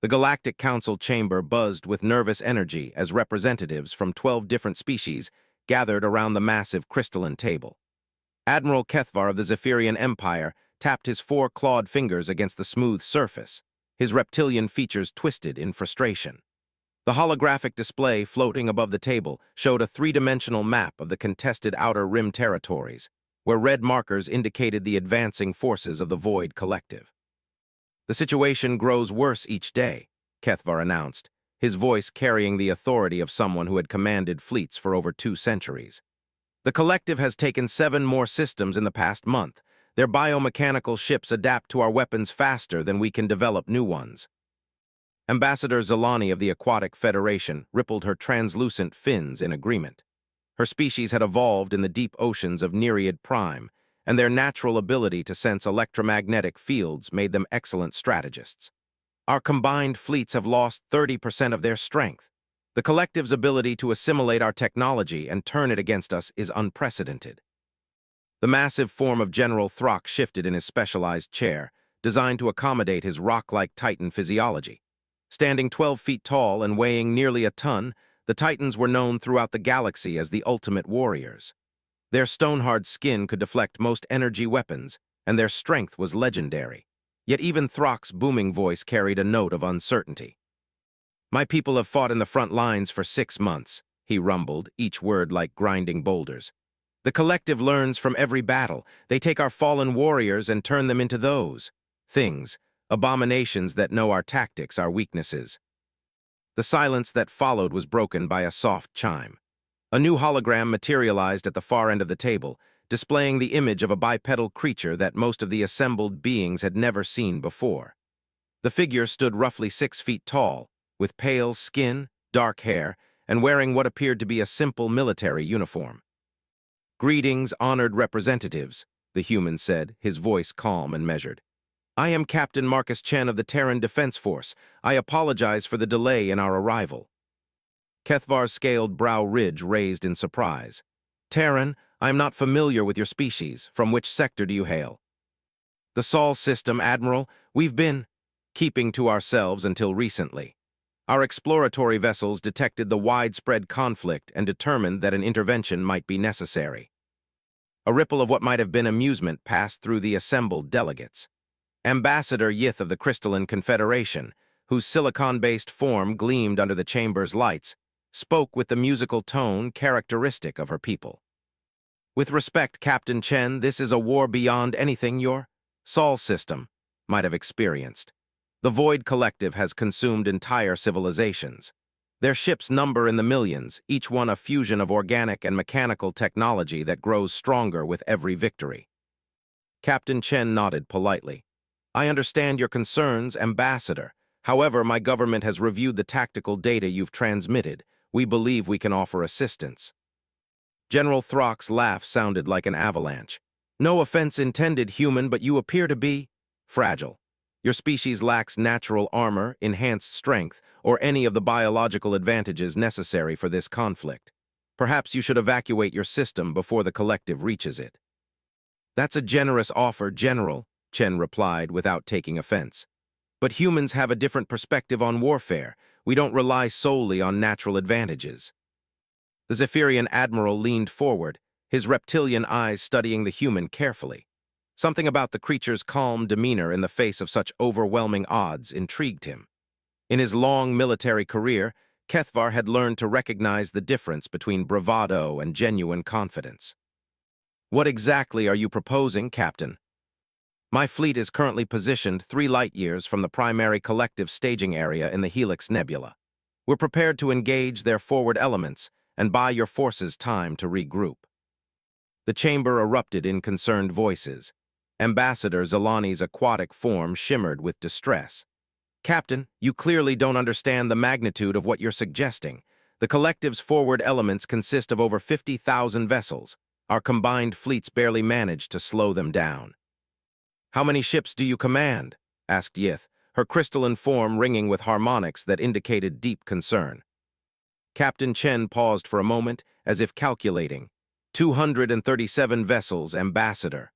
The Galactic Council chamber buzzed with nervous energy as representatives from 12 different species gathered around the massive crystalline table. Admiral Kethvar of the Zephyrian Empire tapped his four-clawed fingers against the smooth surface, his reptilian features twisted in frustration. The holographic display floating above the table showed a three-dimensional map of the contested Outer Rim territories, where red markers indicated the advancing forces of the Void Collective. "The situation grows worse each day," Kethvar announced, his voice carrying the authority of someone who had commanded fleets for over 2 centuries. "The Collective has taken 7 more systems in the past month. Their biomechanical ships adapt to our weapons faster than we can develop new ones." Ambassador Zelani of the Aquatic Federation rippled her translucent fins in agreement. Her species had evolved in the deep oceans of Nereid Prime, and their natural ability to sense electromagnetic fields made them excellent strategists. "Our combined fleets have lost 30% of their strength. The Collective's ability to assimilate our technology and turn it against us is unprecedented." The massive form of General Throck shifted in his specialized chair, designed to accommodate his rock-like Titan physiology. Standing 12 feet tall and weighing nearly a ton, the Titans were known throughout the galaxy as the ultimate warriors. Their stone-hard skin could deflect most energy weapons, and their strength was legendary. Yet even Throck's booming voice carried a note of uncertainty. "My people have fought in the front lines for 6 months," he rumbled, each word like grinding boulders. "The Collective learns from every battle. They take our fallen warriors and turn them into those things, abominations that know our tactics, our weaknesses." The silence that followed was broken by a soft chime. A new hologram materialized at the far end of the table, displaying the image of a bipedal creature that most of the assembled beings had never seen before. The figure stood roughly 6 feet tall, with pale skin, dark hair, and wearing what appeared to be a simple military uniform. "Greetings, honored representatives," the human said, his voice calm and measured. "I am Captain Marcus Chen of the Terran Defense Force. I apologize for the delay in our arrival." Kethvar's scaled brow ridge raised in surprise. "Terran, I am not familiar with your species. From which sector do you hail?" "The Sol system, Admiral. We've been keeping to ourselves until recently. Our exploratory vessels detected the widespread conflict and determined that an intervention might be necessary." A ripple of what might have been amusement passed through the assembled delegates. Ambassador Yith of the Crystalline Confederation, whose silicon-based form gleamed under the chamber's lights, spoke with the musical tone characteristic of her people. "With respect, Captain Chen, this is a war beyond anything your Sol system might have experienced. The Void Collective has consumed entire civilizations. Their ships number in the millions, each one a fusion of organic and mechanical technology that grows stronger with every victory." Captain Chen nodded politely. "I understand your concerns, Ambassador. However, my government has reviewed the tactical data you've transmitted. We believe we can offer assistance." General Throck's laugh sounded like an avalanche. "No offense intended, human, but you appear to be fragile. Your species lacks natural armor, enhanced strength, or any of the biological advantages necessary for this conflict. Perhaps you should evacuate your system before the Collective reaches it." "That's a generous offer, General," Chen replied without taking offense. "But humans have a different perspective on warfare. We don't rely solely on natural advantages." The Zephyrian Admiral leaned forward, his reptilian eyes studying the human carefully. Something about the creature's calm demeanor in the face of such overwhelming odds intrigued him. In his long military career, Kethvar had learned to recognize the difference between bravado and genuine confidence. "What exactly are you proposing, Captain?" "My fleet is currently positioned 3 light-years from the primary collective staging area in the Helix Nebula. We're prepared to engage their forward elements and buy your forces time to regroup." The chamber erupted in concerned voices. Ambassador Zelani's aquatic form shimmered with distress. "Captain, you clearly don't understand the magnitude of what you're suggesting. The Collective's forward elements consist of over 50,000 vessels. Our combined fleets barely manage to slow them down." "How many ships do you command?" asked Yith, her crystalline form ringing with harmonics that indicated deep concern. Captain Chen paused for a moment, as if calculating. 237 vessels, Ambassador."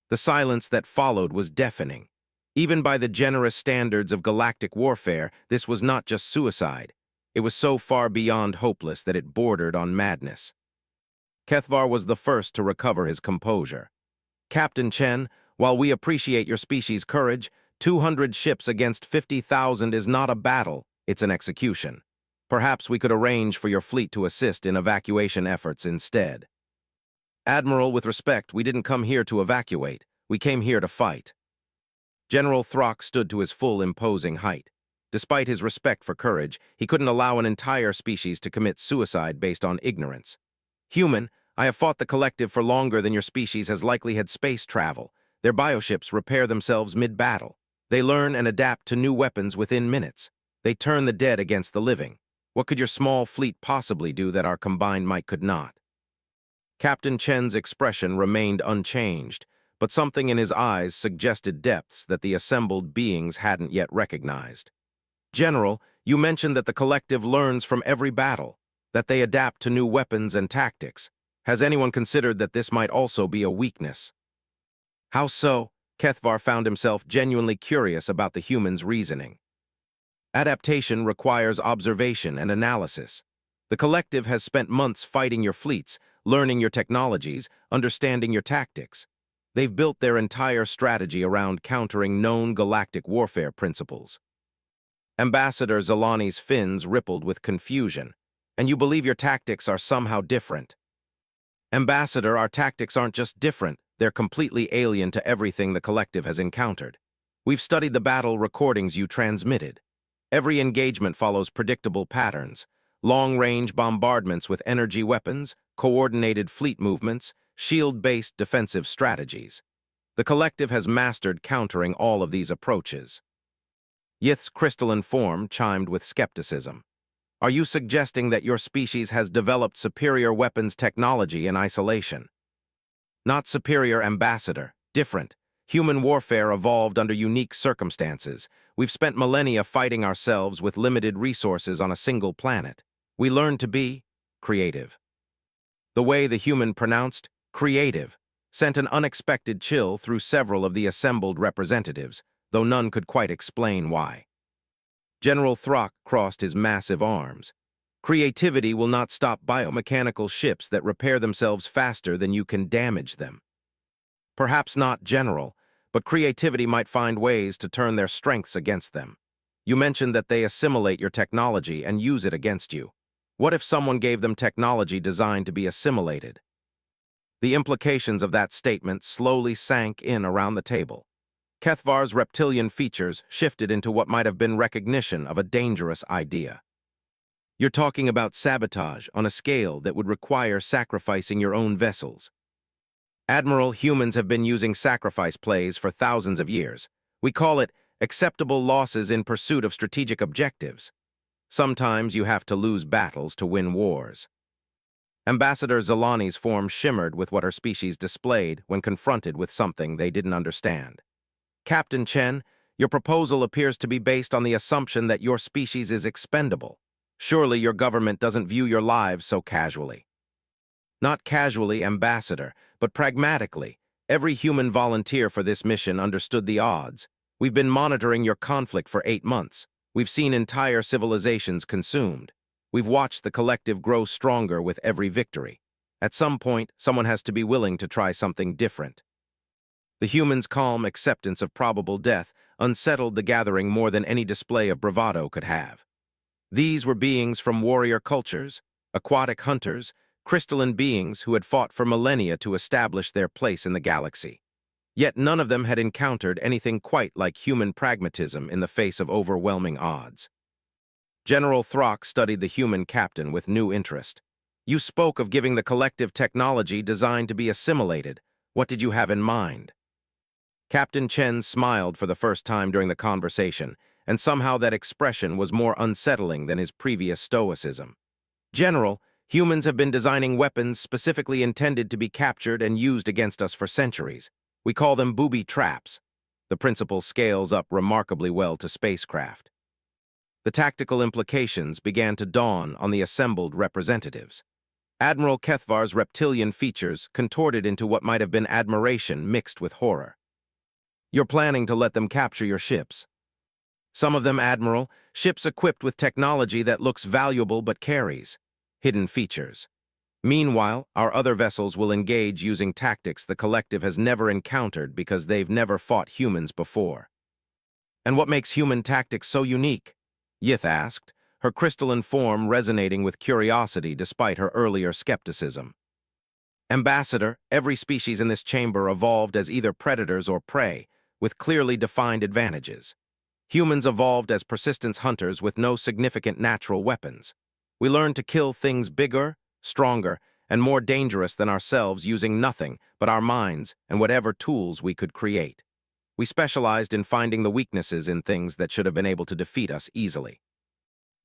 The silence that followed was deafening. Even by the generous standards of galactic warfare, this was not just suicide. It was so far beyond hopeless that it bordered on madness. Kethvar was the first to recover his composure. Captain Chen, while we appreciate your species' courage, 200 ships against 50,000 is not a battle, it's an execution. Perhaps we could arrange for your fleet to assist in evacuation efforts instead. Admiral, with respect, we didn't come here to evacuate. We came here to fight. General Throck stood to his full imposing height. Despite his respect for courage, he couldn't allow an entire species to commit suicide based on ignorance. Human, I have fought the collective for longer than your species has likely had space travel. Their bioships repair themselves mid-battle. They learn and adapt to new weapons within minutes. They turn the dead against the living. What could your small fleet possibly do that our combined might could not? Captain Chen's expression remained unchanged, but something in his eyes suggested depths that the assembled beings hadn't yet recognized. General, you mentioned that the collective learns from every battle, that they adapt to new weapons and tactics. Has anyone considered that this might also be a weakness? How so? Kethvar found himself genuinely curious about the human's reasoning. Adaptation requires observation and analysis. The collective has spent months fighting your fleets, learning your technologies, understanding your tactics. They've built their entire strategy around countering known galactic warfare principles. Ambassador Zelani's fins rippled with confusion. And you believe your tactics are somehow different? Ambassador, our tactics aren't just different, they're completely alien to everything the collective has encountered. We've studied the battle recordings you transmitted. Every engagement follows predictable patterns: long-range bombardments with energy weapons, coordinated fleet movements, shield-based defensive strategies. The collective has mastered countering all of these approaches. Yith's crystalline form chimed with skepticism. Are you suggesting that your species has developed superior weapons technology in isolation? Not superior, Ambassador. Different. Human warfare evolved under unique circumstances. We've spent millennia fighting ourselves with limited resources on a single planet. We learned to be creative. The way the human pronounced creative sent an unexpected chill through several of the assembled representatives, though none could quite explain why. General Throck crossed his massive arms. Creativity will not stop biomechanical ships that repair themselves faster than you can damage them. Perhaps not, General, but creativity might find ways to turn their strengths against them. You mentioned that they assimilate your technology and use it against you. What if someone gave them technology designed to be assimilated? The implications of that statement slowly sank in around the table. Kethvar's reptilian features shifted into what might have been recognition of a dangerous idea. You're talking about sabotage on a scale that would require sacrificing your own vessels. Admiral, humans have been using sacrifice plays for thousands of years. We call it acceptable losses in pursuit of strategic objectives. Sometimes you have to lose battles to win wars. Ambassador Zelani's form shimmered with what her species displayed when confronted with something they didn't understand. Captain Chen, your proposal appears to be based on the assumption that your species is expendable. Surely your government doesn't view your lives so casually. Not casually, Ambassador, but pragmatically. Every human volunteer for this mission understood the odds. We've been monitoring your conflict for 8 months. We've seen entire civilizations consumed. We've watched the collective grow stronger with every victory. At some point, someone has to be willing to try something different. The humans' calm acceptance of probable death unsettled the gathering more than any display of bravado could have. These were beings from warrior cultures, aquatic hunters, crystalline beings who had fought for millennia to establish their place in the galaxy. Yet none of them had encountered anything quite like human pragmatism in the face of overwhelming odds. General Throck studied the human captain with new interest. You spoke of giving the collective technology designed to be assimilated. What did you have in mind? Captain Chen smiled for the first time during the conversation, and somehow that expression was more unsettling than his previous stoicism. General, humans have been designing weapons specifically intended to be captured and used against us for centuries. We call them booby traps. The principle scales up remarkably well to spacecraft. The tactical implications began to dawn on the assembled representatives. Admiral Kethvar's reptilian features contorted into what might have been admiration mixed with horror. You're planning to let them capture your ships. Some of them, Admiral, ships equipped with technology that looks valuable but carries hidden features. Meanwhile, our other vessels will engage using tactics the collective has never encountered because they've never fought humans before. And what makes human tactics so unique? Yith asked, her crystalline form resonating with curiosity despite her earlier skepticism. Ambassador, every species in this chamber evolved as either predators or prey, with clearly defined advantages. Humans evolved as persistence hunters with no significant natural weapons. We learned to kill things bigger, stronger, and more dangerous than ourselves using nothing but our minds and whatever tools we could create. We specialized in finding the weaknesses in things that should have been able to defeat us easily.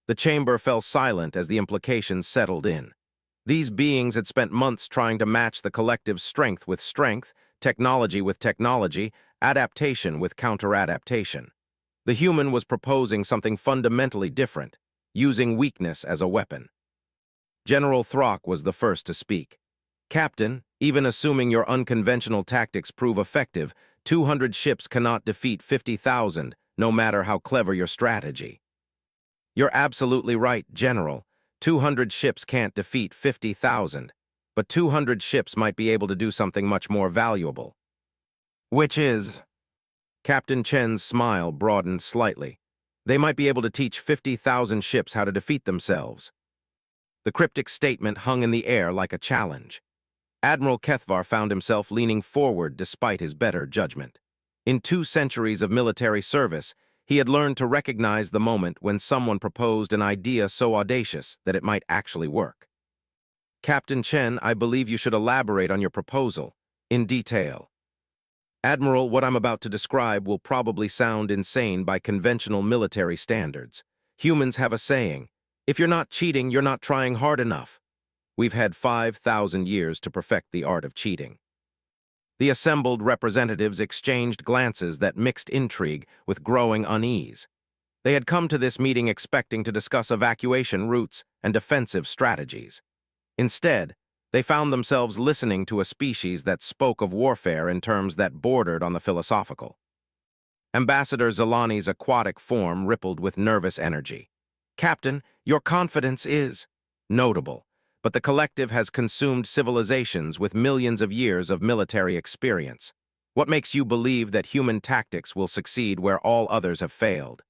The chamber fell silent as the implications settled in. These beings had spent months trying to match the collective's strength with strength, technology with technology, adaptation with counter-adaptation. The human was proposing something fundamentally different, using weakness as a weapon. General Throck was the first to speak. Captain, even assuming your unconventional tactics prove effective, 200 ships cannot defeat 50,000, no matter how clever your strategy. You're absolutely right, General. 200 ships can't defeat 50,000, but 200 ships might be able to do something much more valuable. Which is? Captain Chen's smile broadened slightly. They might be able to teach 50,000 ships how to defeat themselves. The cryptic statement hung in the air like a challenge. Admiral Kethvar found himself leaning forward despite his better judgment. In 2 centuries of military service, he had learned to recognize the moment when someone proposed an idea so audacious that it might actually work. Captain Chen, I believe you should elaborate on your proposal, in detail. Admiral, what I'm about to describe will probably sound insane by conventional military standards. Humans have a saying, if you're not cheating, you're not trying hard enough. We've had 5,000 years to perfect the art of cheating. The assembled representatives exchanged glances that mixed intrigue with growing unease. They had come to this meeting expecting to discuss evacuation routes and defensive strategies. Instead, they found themselves listening to a species that spoke of warfare in terms that bordered on the philosophical. Ambassador Zelani's aquatic form rippled with nervous energy. Captain, your confidence is notable, but the collective has consumed civilizations with millions of years of military experience. What makes you believe that human tactics will succeed where all others have failed?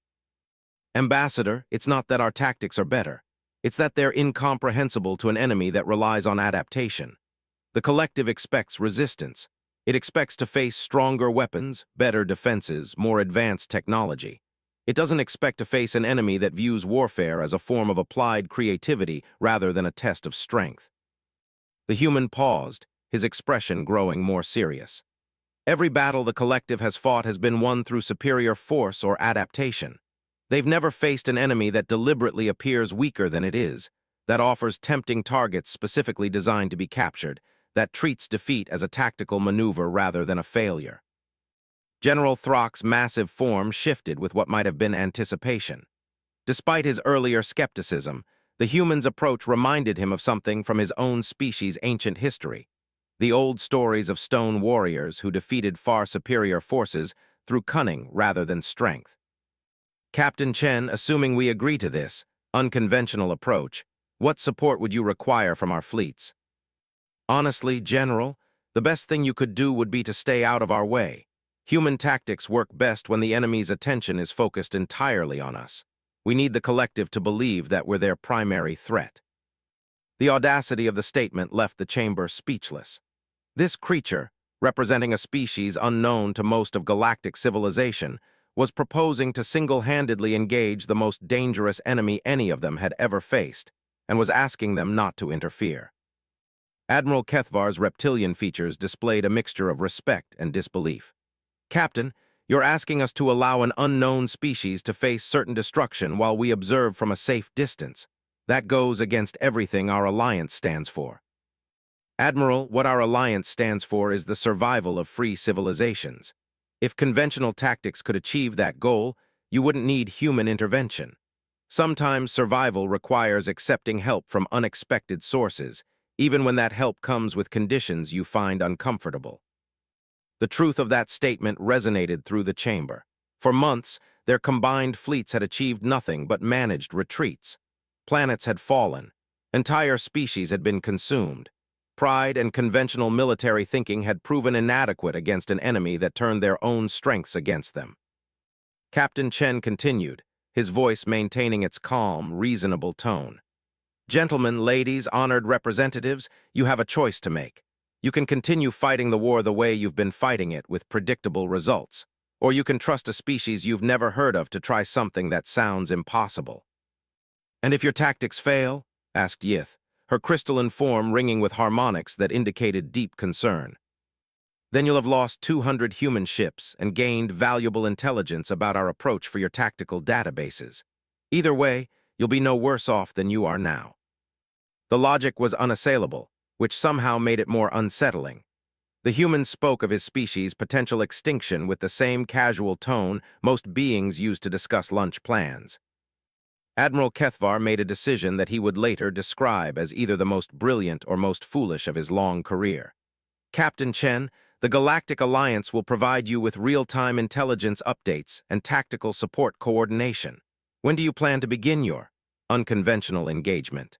Ambassador, it's not that our tactics are better. It's that they're incomprehensible to an enemy that relies on adaptation. The collective expects resistance. It expects to face stronger weapons, better defenses, more advanced technology. It doesn't expect to face an enemy that views warfare as a form of applied creativity rather than a test of strength. The human paused, his expression growing more serious. Every battle the collective has fought has been won through superior force or adaptation. They've never faced an enemy that deliberately appears weaker than it is, that offers tempting targets specifically designed to be captured, that treats defeat as a tactical maneuver rather than a failure. General Throck's massive form shifted with what might have been anticipation. Despite his earlier skepticism, the human's approach reminded him of something from his own species' ancient history, the old stories of stone warriors who defeated far superior forces through cunning rather than strength. Captain Chen, assuming we agree to this unconventional approach, what support would you require from our fleets? Honestly, General, the best thing you could do would be to stay out of our way. Human tactics work best when the enemy's attention is focused entirely on us. We need the collective to believe that we're their primary threat. The audacity of the statement left the chamber speechless. This creature, representing a species unknown to most of galactic civilization, was proposing to single-handedly engage the most dangerous enemy any of them had ever faced, and was asking them not to interfere. Admiral Kethvar's reptilian features displayed a mixture of respect and disbelief. Captain, you're asking us to allow an unknown species to face certain destruction while we observe from a safe distance. That goes against everything our alliance stands for. Admiral, what our alliance stands for is the survival of free civilizations. If conventional tactics could achieve that goal, you wouldn't need human intervention. Sometimes survival requires accepting help from unexpected sources, even when that help comes with conditions you find uncomfortable. The truth of that statement resonated through the chamber. For months, their combined fleets had achieved nothing but managed retreats. Planets had fallen. Entire species had been consumed. Pride and conventional military thinking had proven inadequate against an enemy that turned their own strengths against them. Captain Chen continued, his voice maintaining its calm, reasonable tone. Gentlemen, ladies, honored representatives, you have a choice to make. You can continue fighting the war the way you've been fighting it with predictable results, or you can trust a species you've never heard of to try something that sounds impossible. And if your tactics fail? Asked Yith, her crystalline form ringing with harmonics that indicated deep concern. Then you'll have lost 200 human ships and gained valuable intelligence about our approach for your tactical databases. Either way, you'll be no worse off than you are now. The logic was unassailable, which somehow made it more unsettling. The human spoke of his species' potential extinction with the same casual tone most beings use to discuss lunch plans. Admiral Kethvar made a decision that he would later describe as either the most brilliant or most foolish of his long career. Captain Chen, the Galactic Alliance will provide you with real-time intelligence updates and tactical support coordination. When do you plan to begin your unconventional engagement?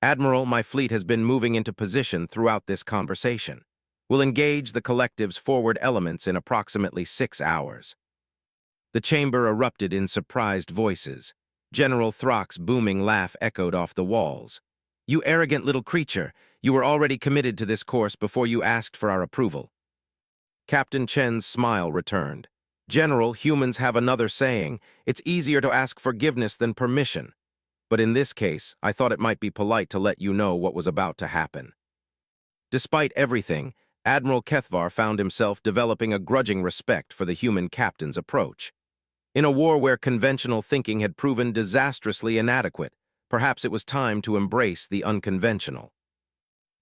Admiral, my fleet has been moving into position throughout this conversation. We'll engage the collective's forward elements in approximately 6 hours. The chamber erupted in surprised voices. General Throck's booming laugh echoed off the walls. You arrogant little creature, you were already committed to this course before you asked for our approval. Captain Chen's smile returned. General, humans have another saying, it's easier to ask forgiveness than permission. But in this case, I thought it might be polite to let you know what was about to happen. Despite everything, Admiral Kethvar found himself developing a grudging respect for the human captain's approach. In a war where conventional thinking had proven disastrously inadequate, perhaps it was time to embrace the unconventional.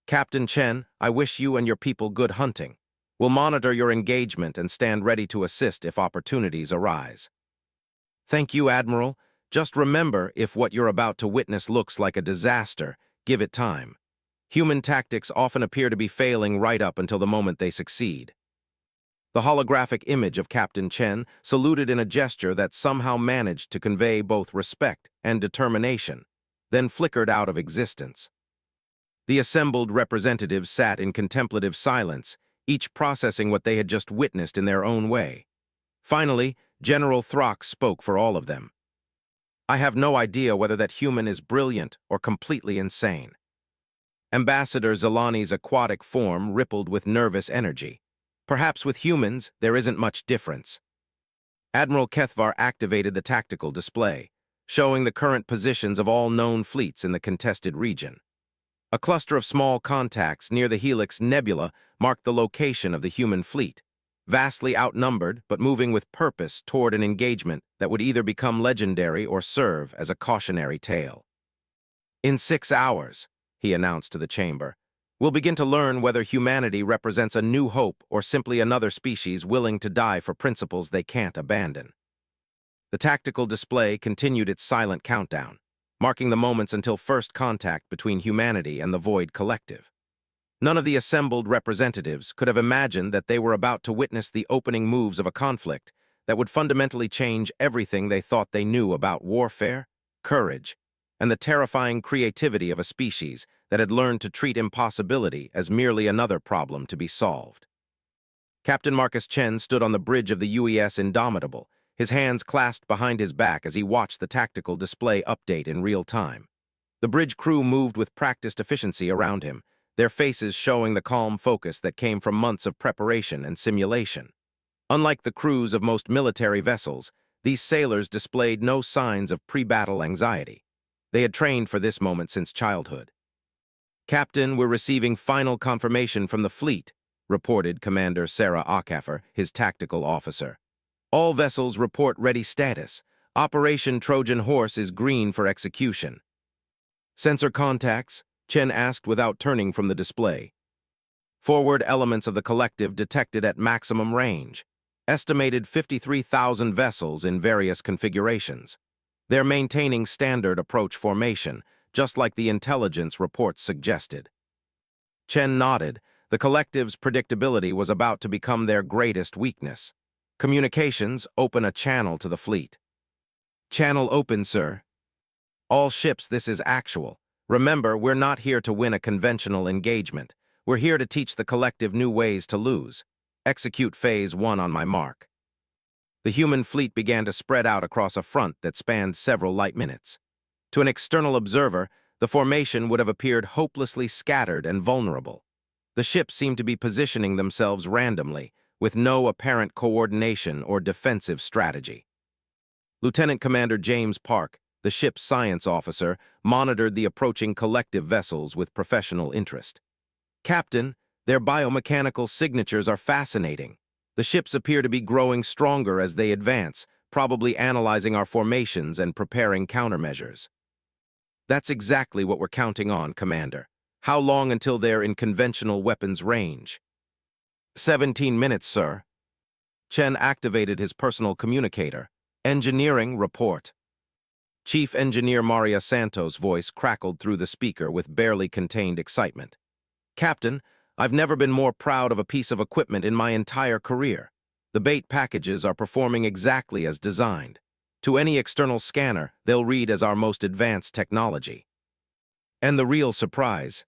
Captain Chen, I wish you and your people good hunting. We'll monitor your engagement and stand ready to assist if opportunities arise. Thank you, Admiral. Just remember, if what you're about to witness looks like a disaster, give it time. Human tactics often appear to be failing right up until the moment they succeed. The holographic image of Captain Chen saluted in a gesture that somehow managed to convey both respect and determination, then flickered out of existence. The assembled representatives sat in contemplative silence, each processing what they had just witnessed in their own way. Finally, General Throck spoke for all of them. I have no idea whether that human is brilliant or completely insane. Ambassador Zelani's aquatic form rippled with nervous energy. Perhaps with humans, there isn't much difference. Admiral Kethvar activated the tactical display, showing the current positions of all known fleets in the contested region. A cluster of small contacts near the Helix Nebula marked the location of the human fleet, vastly outnumbered but moving with purpose toward an engagement that would either become legendary or serve as a cautionary tale. In 6 hours, he announced to the chamber, we'll begin to learn whether humanity represents a new hope or simply another species willing to die for principles they can't abandon. The tactical display continued its silent countdown, marking the moments until first contact between humanity and the Void Collective. None of the assembled representatives could have imagined that they were about to witness the opening moves of a conflict that would fundamentally change everything they thought they knew about warfare, courage, and the terrifying creativity of a species that had learned to treat impossibility as merely another problem to be solved. Captain Marcus Chen stood on the bridge of the UES Indomitable, his hands clasped behind his back as he watched the tactical display update in real time. The bridge crew moved with practiced efficiency around him, their faces showing the calm focus that came from months of preparation and simulation. Unlike the crews of most military vessels, these sailors displayed no signs of pre-battle anxiety. They had trained for this moment since childhood. Captain, we're receiving final confirmation from the fleet, reported Commander Sarah Ockhaffer, his tactical officer. All vessels report ready status. Operation Trojan Horse is green for execution. Sensor contacts? Chen asked without turning from the display. Forward elements of the collective detected at maximum range. Estimated 53,000 vessels in various configurations. They're maintaining standard approach formation, just like the intelligence reports suggested. Chen nodded, The collective's predictability was about to become their greatest weakness. Communications, open a channel to the fleet. Channel open, sir. All ships, this is actual. Remember, we're not here to win a conventional engagement. We're here to teach the collective new ways to lose. Execute Phase 1 on my mark. The human fleet began to spread out across a front that spanned several light minutes. To an external observer, the formation would have appeared hopelessly scattered and vulnerable. The ships seemed to be positioning themselves randomly, with no apparent coordination or defensive strategy. Lieutenant Commander James Park, the ship's science officer, monitored the approaching collective vessels with professional interest. Captain, their biomechanical signatures are fascinating. The ships appear to be growing stronger as they advance, probably analyzing our formations and preparing countermeasures. That's exactly what we're counting on, Commander. How long until they're in conventional weapons range? 17 minutes, sir. Chen activated his personal communicator. Engineering report. Chief Engineer Maria Santos' voice crackled through the speaker with barely contained excitement. Captain, I've never been more proud of a piece of equipment in my entire career. The bait packages are performing exactly as designed. To any external scanner, they'll read as our most advanced technology. And the real surprise.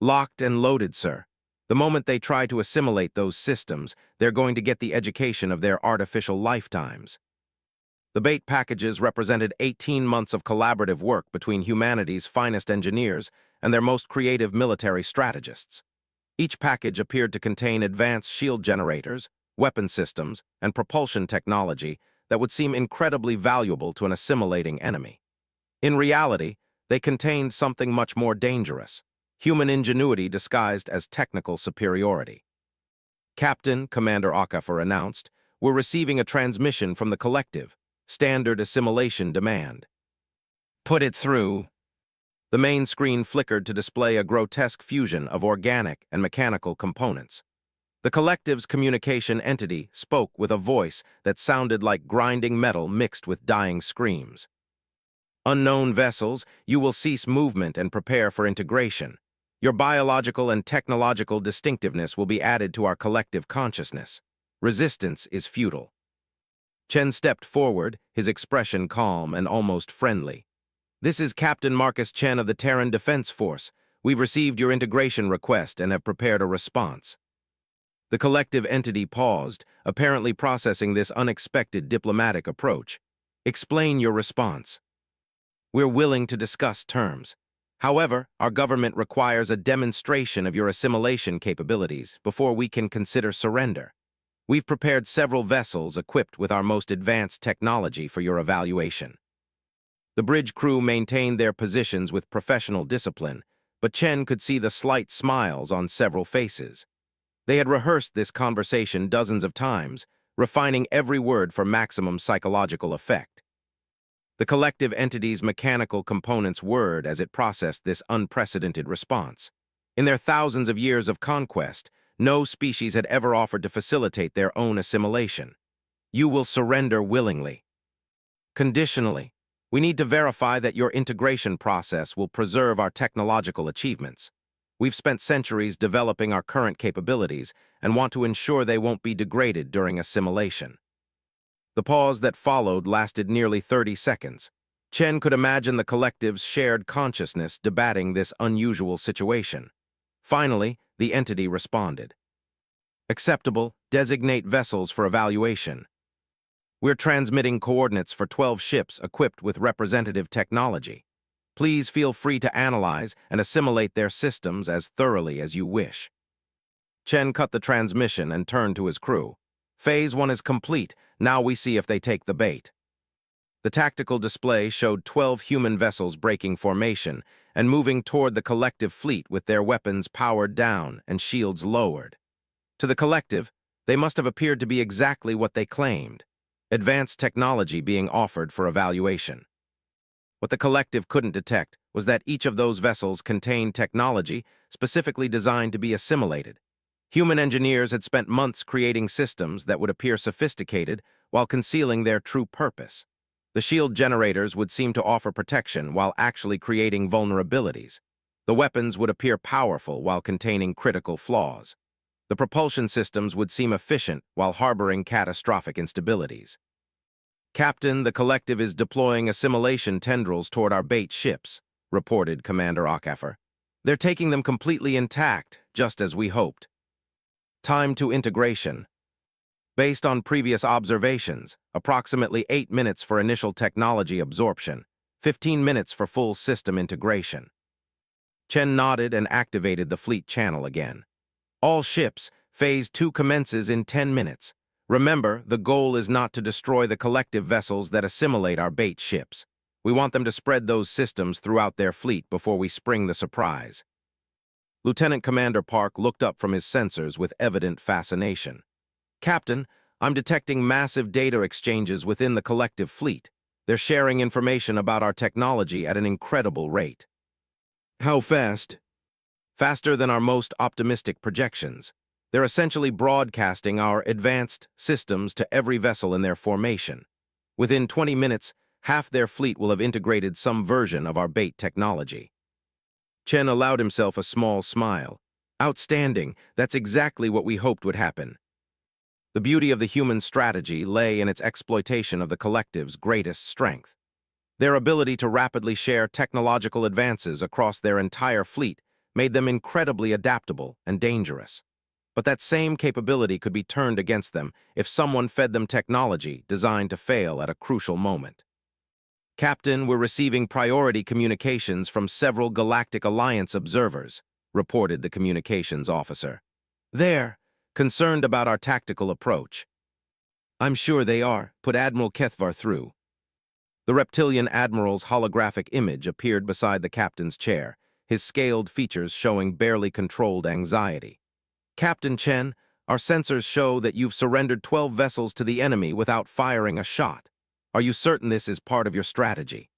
Locked and loaded, sir. The moment they try to assimilate those systems, they're going to get the education of their artificial lifetimes. The bait packages represented 18 months of collaborative work between humanity's finest engineers and their most creative military strategists. Each package appeared to contain advanced shield generators, weapon systems, and propulsion technology that would seem incredibly valuable to an assimilating enemy. In reality, they contained something much more dangerous: human ingenuity disguised as technical superiority. Captain, Commander Okafor announced, we're receiving a transmission from the collective. Standard assimilation demand. Put it through. The main screen flickered to display a grotesque fusion of organic and mechanical components. The collective's communication entity spoke with a voice that sounded like grinding metal mixed with dying screams. Unknown vessels, you will cease movement and prepare for integration. Your biological and technological distinctiveness will be added to our collective consciousness. Resistance is futile. Chen stepped forward, his expression calm and almost friendly. This is Captain Marcus Chen of the Terran Defense Force. We've received your integration request and have prepared a response. The collective entity paused, apparently processing this unexpected diplomatic approach. Explain your response. We're willing to discuss terms. However, our government requires a demonstration of your assimilation capabilities before we can consider surrender. We've prepared several vessels equipped with our most advanced technology for your evaluation. The bridge crew maintained their positions with professional discipline, but Chen could see the slight smiles on several faces. They had rehearsed this conversation dozens of times, refining every word for maximum psychological effect. The collective entity's mechanical components whirred as it processed this unprecedented response. In their thousands of years of conquest, no species had ever offered to facilitate their own assimilation. You will surrender willingly. Conditionally, we need to verify that your integration process will preserve our technological achievements. We've spent centuries developing our current capabilities and want to ensure they won't be degraded during assimilation. The pause that followed lasted nearly 30 seconds. Chen could imagine the collective's shared consciousness debating this unusual situation. Finally, the entity responded. Acceptable, designate vessels for evaluation. We're transmitting coordinates for 12 ships equipped with representative technology. Please feel free to analyze and assimilate their systems as thoroughly as you wish. Chen cut the transmission and turned to his crew. Phase 1 is complete. Now we see if they take the bait. The tactical display showed 12 human vessels breaking formation and moving toward the collective fleet with their weapons powered down and shields lowered. To the collective, they must have appeared to be exactly what they claimed: advanced technology being offered for evaluation. What the collective couldn't detect was that each of those vessels contained technology specifically designed to be assimilated. Human engineers had spent months creating systems that would appear sophisticated while concealing their true purpose. The shield generators would seem to offer protection while actually creating vulnerabilities. The weapons would appear powerful while containing critical flaws. The propulsion systems would seem efficient while harboring catastrophic instabilities. "Captain, the collective is deploying assimilation tendrils toward our bait ships," reported Commander Okafor. "They're taking them completely intact, just as we hoped." Time to integration. Based on previous observations, approximately 8 minutes for initial technology absorption, 15 minutes for full system integration. Chen nodded and activated the fleet channel again. "All ships, Phase 2 commences in 10 minutes. Remember, the goal is not to destroy the collective vessels that assimilate our bait ships. We want them to spread those systems throughout their fleet before we spring the surprise." Lieutenant Commander Park looked up from his sensors with evident fascination. "Captain, I'm detecting massive data exchanges within the collective fleet. They're sharing information about our technology at an incredible rate." "How fast?" "Faster than our most optimistic projections. They're essentially broadcasting our advanced systems to every vessel in their formation. Within 20 minutes, half their fleet will have integrated some version of our bait technology." Chen allowed himself a small smile. "Outstanding. That's exactly what we hoped would happen." The beauty of the human strategy lay in its exploitation of the collective's greatest strength. Their ability to rapidly share technological advances across their entire fleet made them incredibly adaptable and dangerous. But that same capability could be turned against them if someone fed them technology designed to fail at a crucial moment. "Captain, we're receiving priority communications from several Galactic Alliance observers," reported the communications officer. "They're concerned about our tactical approach." "I'm sure they are. Put Admiral Kethvar through." The reptilian admiral's holographic image appeared beside the captain's chair, his scaled features showing barely controlled anxiety. "Captain Chen, our sensors show that you've surrendered 12 vessels to the enemy without firing a shot. Are you certain this is part of your strategy?"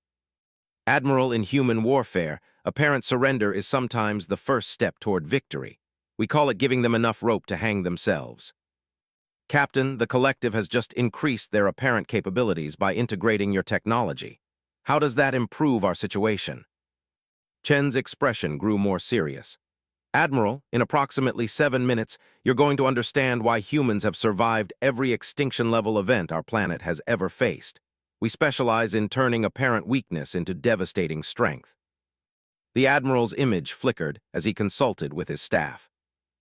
"Admiral, in human warfare, apparent surrender is sometimes the first step toward victory. We call it giving them enough rope to hang themselves." "Captain, the collective has just increased their apparent capabilities by integrating your technology. How does that improve our situation?" Chen's expression grew more serious. "Admiral, in approximately 7 minutes, you're going to understand why humans have survived every extinction-level event our planet has ever faced. We specialize in turning apparent weakness into devastating strength." The Admiral's image flickered as he consulted with his staff.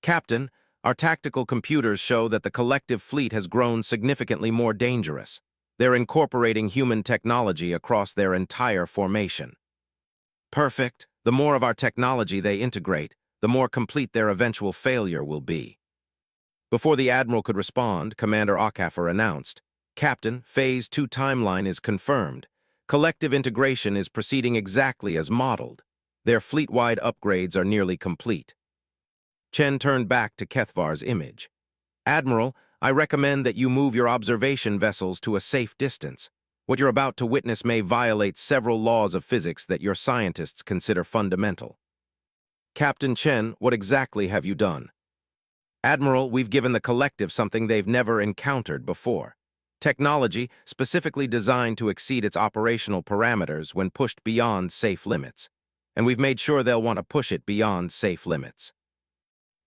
"Captain, our tactical computers show that the collective fleet has grown significantly more dangerous. They're incorporating human technology across their entire formation." "Perfect. The more of our technology they integrate, the more complete their eventual failure will be." Before the Admiral could respond, Commander Okafor announced, "Captain, Phase 2 timeline is confirmed. Collective integration is proceeding exactly as modeled. Their fleet-wide upgrades are nearly complete." Chen turned back to Kethvar's image. "Admiral, I recommend that you move your observation vessels to a safe distance. What you're about to witness may violate several laws of physics that your scientists consider fundamental." "Captain Chen, what exactly have you done?" "Admiral, we've given the collective something they've never encountered before. Technology specifically designed to exceed its operational parameters when pushed beyond safe limits. And we've made sure they'll want to push it beyond safe limits."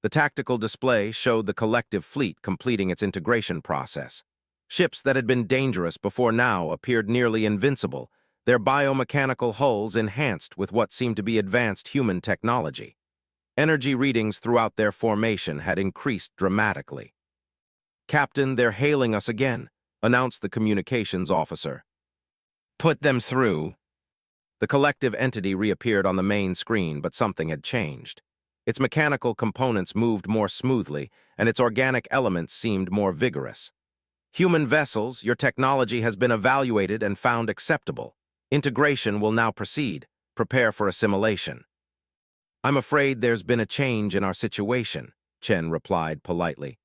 The tactical display showed the collective fleet completing its integration process. Ships that had been dangerous before now appeared nearly invincible, their biomechanical hulls enhanced with what seemed to be advanced human technology. Energy readings throughout their formation had increased dramatically. "Captain, they're hailing us again," announced the communications officer. "Put them through." The collective entity reappeared on the main screen, but something had changed. Its mechanical components moved more smoothly, and its organic elements seemed more vigorous. "Human vessels, your technology has been evaluated and found acceptable. Integration will now proceed. Prepare for assimilation." "I'm afraid there's been a change in our situation," Chen replied politely.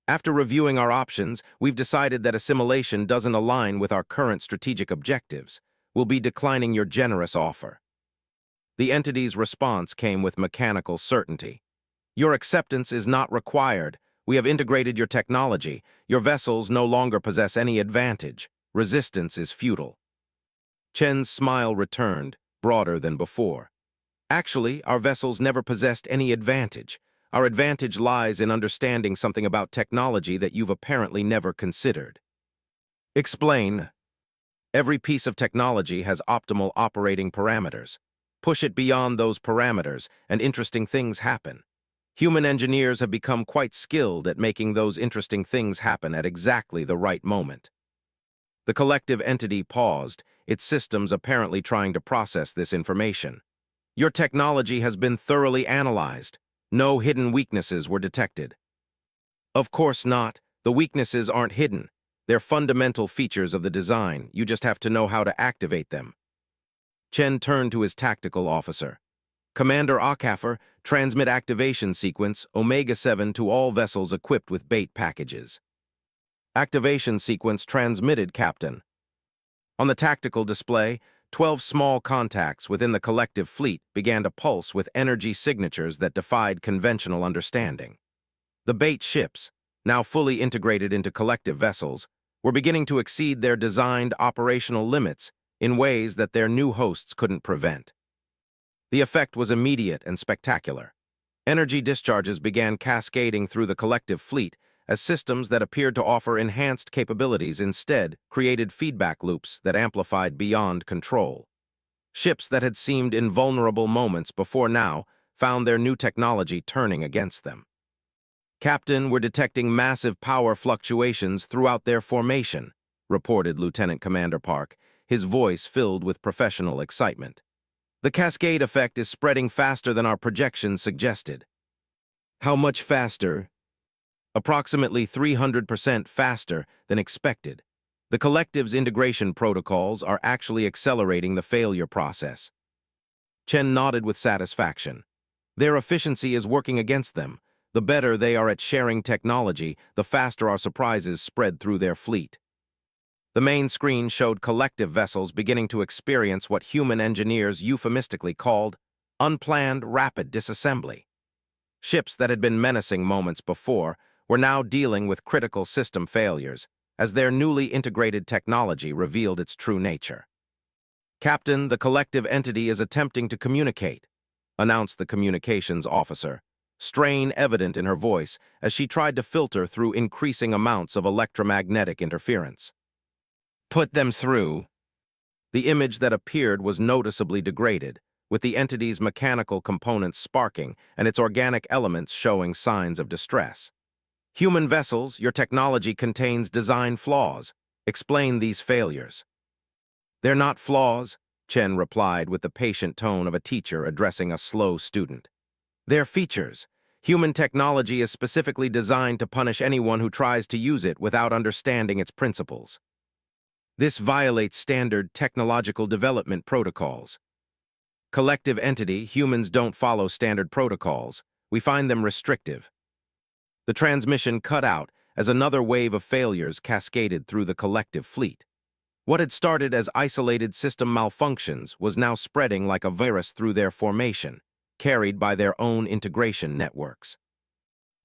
"After reviewing our options, we've decided that assimilation doesn't align with our current strategic objectives. We'll be declining your generous offer." The entity's response came with mechanical certainty. "Your acceptance is not required. We have integrated your technology. Your vessels no longer possess any advantage. Resistance is futile." Chen's smile returned, broader than before. Actually, our vessels never possessed any advantage. Our advantage lies in understanding something about technology that you've apparently never considered. Explain. Every piece of technology has optimal operating parameters. Push it beyond those parameters, and interesting things happen. Human engineers have become quite skilled at making those interesting things happen at exactly the right moment. The collective entity paused, its systems apparently trying to process this information. Your technology has been thoroughly analyzed. No hidden weaknesses were detected. Of course not. The weaknesses aren't hidden. They're fundamental features of the design. You just have to know how to activate them. Chen turned to his tactical officer. Commander Akafer, transmit activation sequence Omega-7 to all vessels equipped with bait packages. Activation sequence transmitted, Captain. On the tactical display, 12 small contacts within the collective fleet began to pulse with energy signatures that defied conventional understanding. The bait ships, now fully integrated into collective vessels, were beginning to exceed their designed operational limits in ways that their new hosts couldn't prevent. The effect was immediate and spectacular. Energy discharges began cascading through the collective fleet as systems that appeared to offer enhanced capabilities instead created feedback loops that amplified beyond control. Ships that had seemed invulnerable moments before now found their new technology turning against them. Captain, we're detecting massive power fluctuations throughout their formation, reported Lieutenant Commander Park, his voice filled with professional excitement. The cascade effect is spreading faster than our projections suggested. How much faster? Approximately 300% faster than expected. The collective's integration protocols are actually accelerating the failure process. Chen nodded with satisfaction. Their efficiency is working against them. The better they are at sharing technology, the faster our surprises spread through their fleet. The main screen showed collective vessels beginning to experience what human engineers euphemistically called unplanned rapid disassembly. Ships that had been menacing moments before were now dealing with critical system failures as their newly integrated technology revealed its true nature. Captain, the collective entity is attempting to communicate, announced the communications officer, strain evident in her voice as she tried to filter through increasing amounts of electromagnetic interference. Put them through. The image that appeared was noticeably degraded, with the entity's mechanical components sparking and its organic elements showing signs of distress. Human vessels, your technology contains design flaws. Explain these failures. They're not flaws, Chen replied with the patient tone of a teacher addressing a slow student. They're features. Human technology is specifically designed to punish anyone who tries to use it without understanding its principles. This violates standard technological development protocols. Collective entity, humans don't follow standard protocols. We find them restrictive. The transmission cut out as another wave of failures cascaded through the collective fleet. What had started as isolated system malfunctions was now spreading like a virus through their formation, carried by their own integration networks.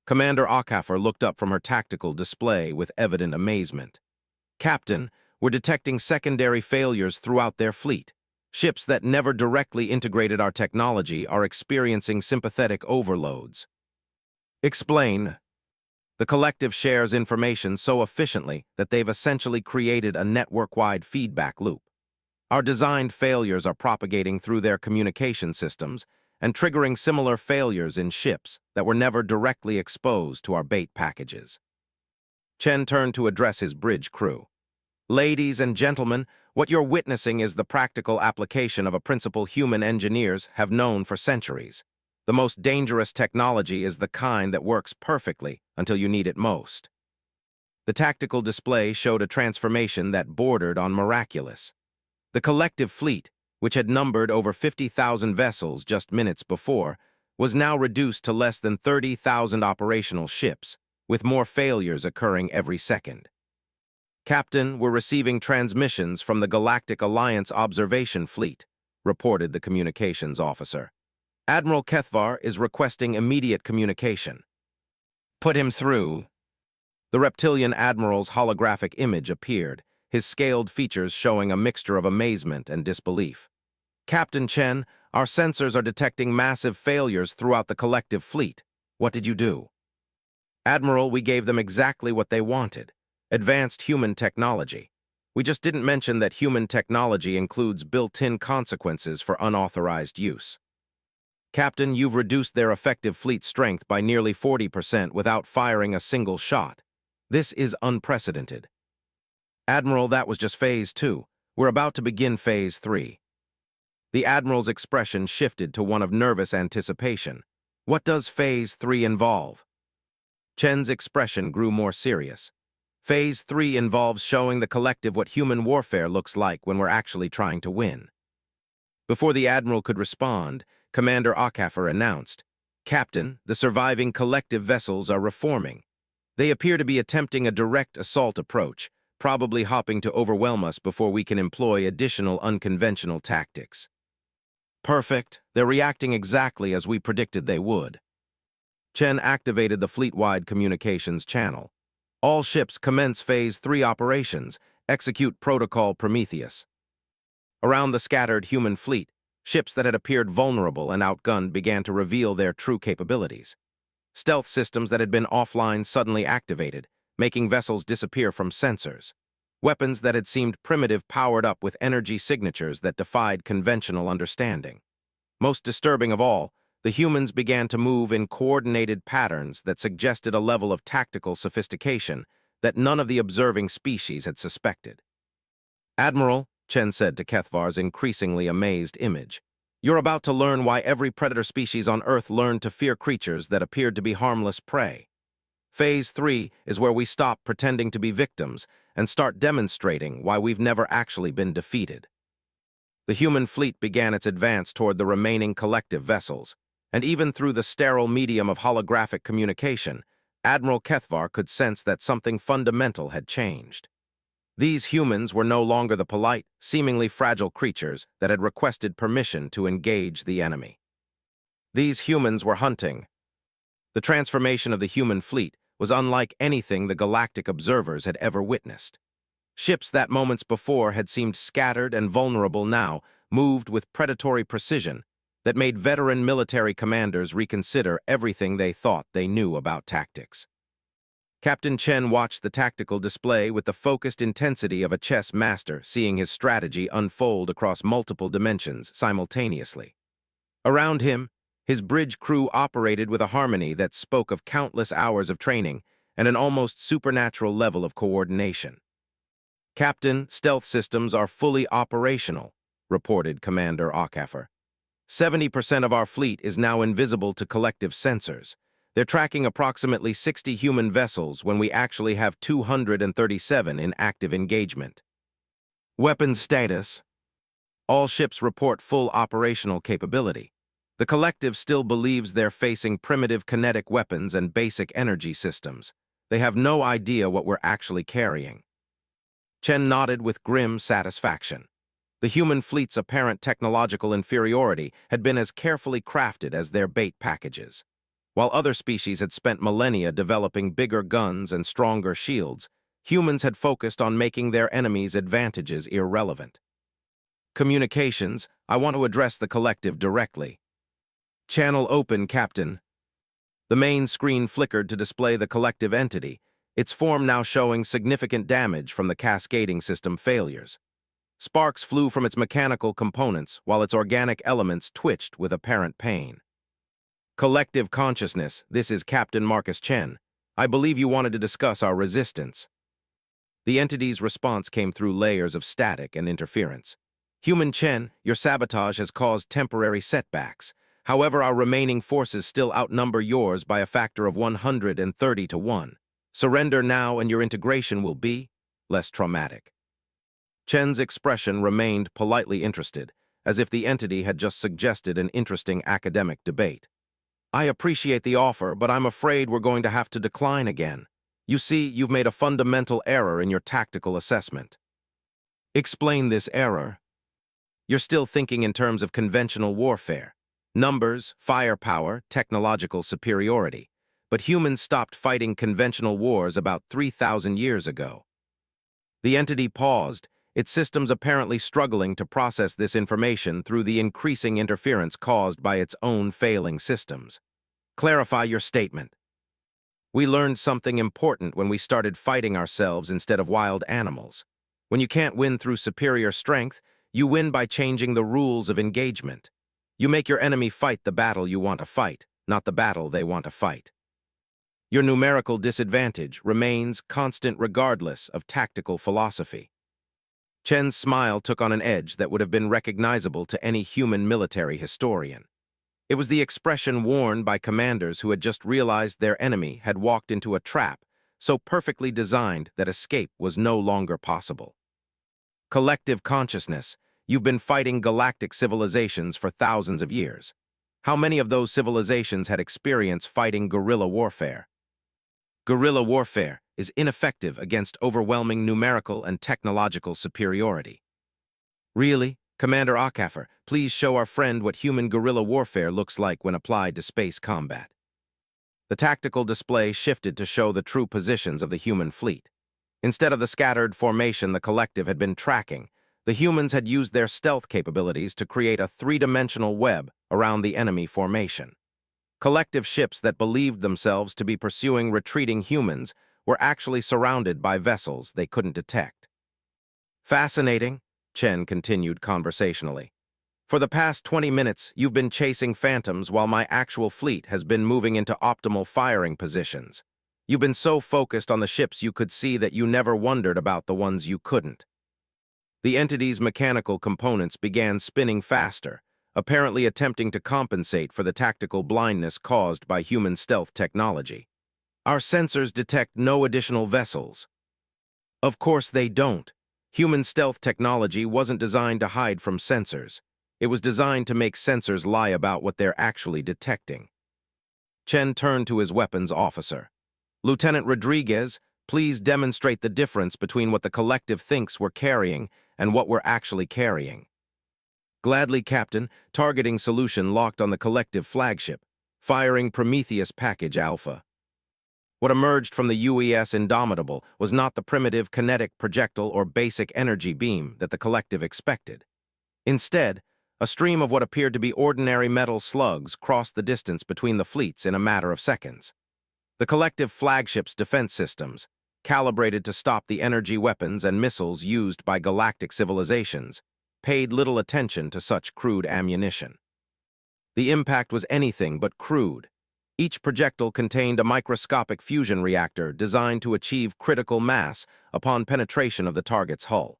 Commander Akafer looked up from her tactical display with evident amazement. Captain, we're detecting secondary failures throughout their fleet. Ships that never directly integrated our technology are experiencing sympathetic overloads. Explain. The collective shares information so efficiently that they've essentially created a network-wide feedback loop. Our designed failures are propagating through their communication systems and triggering similar failures in ships that were never directly exposed to our bait packages. Chen turned to address his bridge crew. Ladies and gentlemen, what you're witnessing is the practical application of a principle human engineers have known for centuries. The most dangerous technology is the kind that works perfectly until you need it most. The tactical display showed a transformation that bordered on miraculous. The collective fleet, which had numbered over 50,000 vessels just minutes before, was now reduced to less than 30,000 operational ships, with more failures occurring every second. Captain, we're receiving transmissions from the Galactic Alliance Observation Fleet, reported the communications officer. Admiral Kethvar is requesting immediate communication. Put him through. The reptilian admiral's holographic image appeared, his scaled features showing a mixture of amazement and disbelief. Captain Chen, our sensors are detecting massive failures throughout the collective fleet. What did you do? Admiral, we gave them exactly what they wanted. Advanced human technology. We just didn't mention that human technology includes built-in consequences for unauthorized use. Captain, you've reduced their effective fleet strength by nearly 40% without firing a single shot. This is unprecedented. Admiral, that was just Phase 2. We're about to begin Phase 3. The Admiral's expression shifted to one of nervous anticipation. What does Phase 3 involve? Chen's expression grew more serious. Phase 3 involves showing the collective what human warfare looks like when we're actually trying to win. Before the Admiral could respond, Commander HFY announced, Captain, the surviving collective vessels are reforming. They appear to be attempting a direct assault approach, probably hoping to overwhelm us before we can employ additional unconventional tactics. Perfect. They're reacting exactly as we predicted they would. Chen activated the fleet-wide communications channel. All ships commence Phase 3 operations. Execute Protocol Prometheus. Around the scattered human fleet, ships that had appeared vulnerable and outgunned began to reveal their true capabilities. Stealth systems that had been offline suddenly activated, making vessels disappear from sensors. Weapons that had seemed primitive powered up with energy signatures that defied conventional understanding. Most disturbing of all, the humans began to move in coordinated patterns that suggested a level of tactical sophistication that none of the observing species had suspected. Admiral, Chen said to Kethvar's increasingly amazed image, you're about to learn why every predator species on Earth learned to fear creatures that appeared to be harmless prey. Phase 3 is where we stop pretending to be victims and start demonstrating why we've never actually been defeated. The human fleet began its advance toward the remaining collective vessels, and even through the sterile medium of holographic communication, Admiral Kethvar could sense that something fundamental had changed. These humans were no longer the polite, seemingly fragile creatures that had requested permission to engage the enemy. These humans were hunting. The transformation of the human fleet was unlike anything the galactic observers had ever witnessed. Ships that moments before had seemed scattered and vulnerable now moved with predatory precision that made veteran military commanders reconsider everything they thought they knew about tactics. Captain Chen watched the tactical display with the focused intensity of a chess master seeing his strategy unfold across multiple dimensions simultaneously. Around him, his bridge crew operated with a harmony that spoke of countless hours of training and an almost supernatural level of coordination. Captain, stealth systems are fully operational, reported Commander HFY. 70% of our fleet is now invisible to collective sensors. They're tracking approximately 60 human vessels when we actually have 237 in active engagement. Weapons status. All ships report full operational capability. The collective still believes they're facing primitive kinetic weapons and basic energy systems. They have no idea what we're actually carrying. Chen nodded with grim satisfaction. The human fleet's apparent technological inferiority had been as carefully crafted as their bait packages. While other species had spent millennia developing bigger guns and stronger shields, humans had focused on making their enemies' advantages irrelevant. Communications, I want to address the collective directly. Channel open, Captain. The main screen flickered to display the collective entity, its form now showing significant damage from the cascading system failures. Sparks flew from its mechanical components while its organic elements twitched with apparent pain. Collective consciousness, this is Captain Marcus Chen. I believe you wanted to discuss our resistance. The entity's response came through layers of static and interference. Human Chen, your sabotage has caused temporary setbacks. However, our remaining forces still outnumber yours by a factor of 130 to 1. Surrender now and your integration will be less traumatic. Chen's expression remained politely interested, as if the entity had just suggested an interesting academic debate. I appreciate the offer, but I'm afraid we're going to have to decline again. You see, you've made a fundamental error in your tactical assessment. Explain this error. You're still thinking in terms of conventional warfare. Numbers, firepower, technological superiority. But humans stopped fighting conventional wars about 3,000 years ago. The entity paused, its systems apparently struggling to process this information through the increasing interference caused by its own failing systems. Clarify your statement. We learned something important when we started fighting ourselves instead of wild animals. When you can't win through superior strength, you win by changing the rules of engagement. You make your enemy fight the battle you want to fight, not the battle they want to fight. Your numerical disadvantage remains constant regardless of tactical philosophy. Chen's smile took on an edge that would have been recognizable to any human military historian. It was the expression worn by commanders who had just realized their enemy had walked into a trap so perfectly designed that escape was no longer possible. Collective consciousness, you've been fighting galactic civilizations for thousands of years. How many of those civilizations had experience fighting guerrilla warfare? Guerrilla warfare is ineffective against overwhelming numerical and technological superiority. Really? Commander Akafer, please show our friend what human guerrilla warfare looks like when applied to space combat. The tactical display shifted to show the true positions of the human fleet. Instead of the scattered formation the collective had been tracking, the humans had used their stealth capabilities to create a three-dimensional web around the enemy formation. Collective ships that believed themselves to be pursuing retreating humans were actually surrounded by vessels they couldn't detect. Fascinating, Chen continued conversationally. For the past 20 minutes, you've been chasing phantoms while my actual fleet has been moving into optimal firing positions. You've been so focused on the ships you could see that you never wondered about the ones you couldn't. The entity's mechanical components began spinning faster, apparently attempting to compensate for the tactical blindness caused by human stealth technology. Our sensors detect no additional vessels. Of course they don't. Human stealth technology wasn't designed to hide from sensors. It was designed to make sensors lie about what they're actually detecting. Chen turned to his weapons officer. Lieutenant Rodriguez, please demonstrate the difference between what the collective thinks we're carrying and what we're actually carrying. Gladly, Captain. Targeting solution locked on the collective flagship. Firing Prometheus Package Alpha. What emerged from the UES Indomitable was not the primitive kinetic projectile or basic energy beam that the collective expected. Instead, a stream of what appeared to be ordinary metal slugs crossed the distance between the fleets in a matter of seconds. The collective flagship's defense systems, calibrated to stop the energy weapons and missiles used by galactic civilizations, paid little attention to such crude ammunition. The impact was anything but crude. Each projectile contained a microscopic fusion reactor designed to achieve critical mass upon penetration of the target's hull.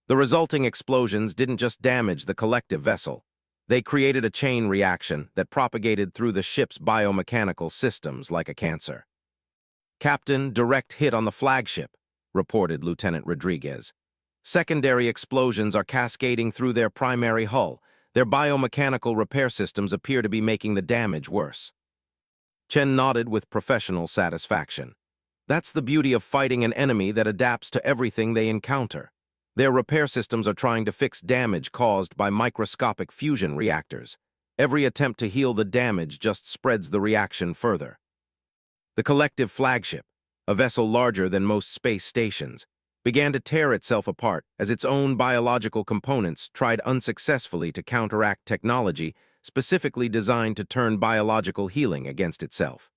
The resulting explosions didn't just damage the collective vessel. They created a chain reaction that propagated through the ship's biomechanical systems like a cancer. Captain, direct hit on the flagship, reported Lieutenant Rodriguez. Secondary explosions are cascading through their primary hull. Their biomechanical repair systems appear to be making the damage worse. Chen nodded with professional satisfaction. That's the beauty of fighting an enemy that adapts to everything they encounter. Their repair systems are trying to fix damage caused by microscopic fusion reactors. Every attempt to heal the damage just spreads the reaction further. The collective flagship, a vessel larger than most space stations, began to tear itself apart as its own biological components tried unsuccessfully to counteract technology specifically designed to turn biological healing against itself.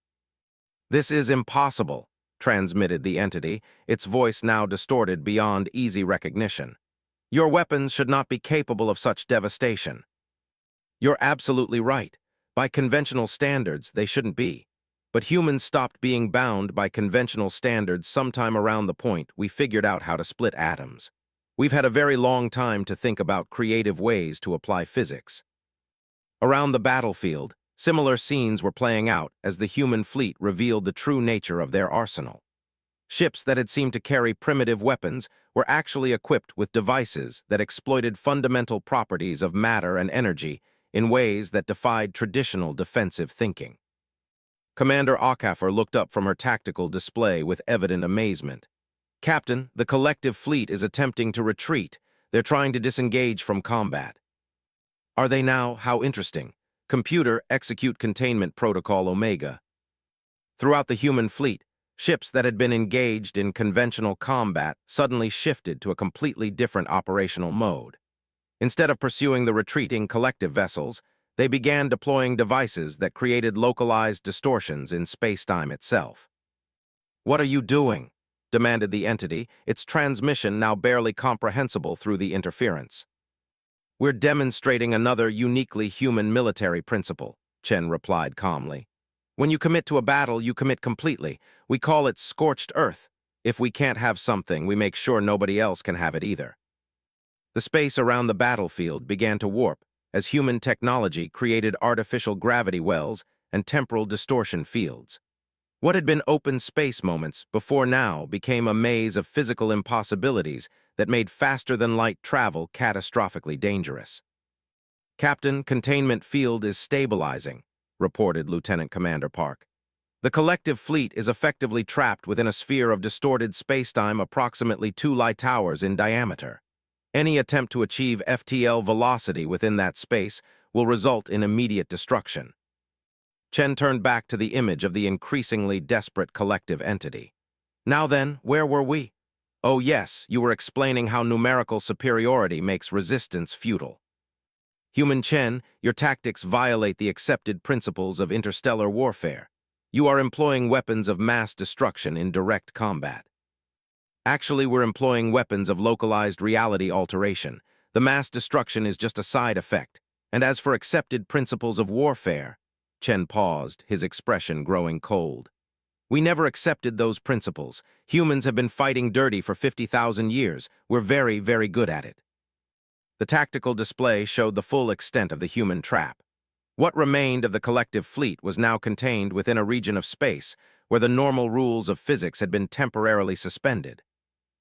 "This is impossible," transmitted the entity, its voice now distorted beyond easy recognition. "Your weapons should not be capable of such devastation." "You're absolutely right. By conventional standards, they shouldn't be. But humans stopped being bound by conventional standards sometime around the point we figured out how to split atoms. We've had a very long time to think about creative ways to apply physics." Around the battlefield, similar scenes were playing out as the human fleet revealed the true nature of their arsenal. Ships that had seemed to carry primitive weapons were actually equipped with devices that exploited fundamental properties of matter and energy in ways that defied traditional defensive thinking. Commander Akafer looked up from her tactical display with evident amazement. "Captain, the collective fleet is attempting to retreat. They're trying to disengage from combat." "Are they now? How interesting. Computer, execute containment protocol Omega." Throughout the human fleet, Ships that had been engaged in conventional combat suddenly shifted to a completely different operational mode. Instead of pursuing the retreating collective vessels, they began deploying devices that created localized distortions in space-time itself. "What are you doing?" demanded the entity, its transmission now barely comprehensible through the interference. "We're demonstrating another uniquely human military principle," Chen replied calmly. "When you commit to a battle, you commit completely. We call it scorched earth. If we can't have something, we make sure nobody else can have it either." The space around the battlefield began to warp as human technology created artificial gravity wells and temporal distortion fields. What had been open space moments before now became a maze of physical impossibilities that made faster-than-light travel catastrophically dangerous. "Captain, containment field is stabilizing," reported Lieutenant Commander Park. "The collective fleet is effectively trapped within a sphere of distorted spacetime approximately 2 light hours in diameter. Any attempt to achieve FTL velocity within that space will result in immediate destruction." Chen turned back to the image of the increasingly desperate collective entity. "Now then, where were we?" "Oh yes, you were explaining how numerical superiority makes resistance futile. Human Chen, your tactics violate the accepted principles of interstellar warfare. You are employing weapons of mass destruction in direct combat." "Actually, we're employing weapons of localized reality alteration. The mass destruction is just a side effect. And as for accepted principles of warfare," Chen paused, his expression growing cold. "We never accepted those principles. Humans have been fighting dirty for 50,000 years. We're very, very good at it." The tactical display showed the full extent of the human trap. What remained of the collective fleet was now contained within a region of space where the normal rules of physics had been temporarily suspended.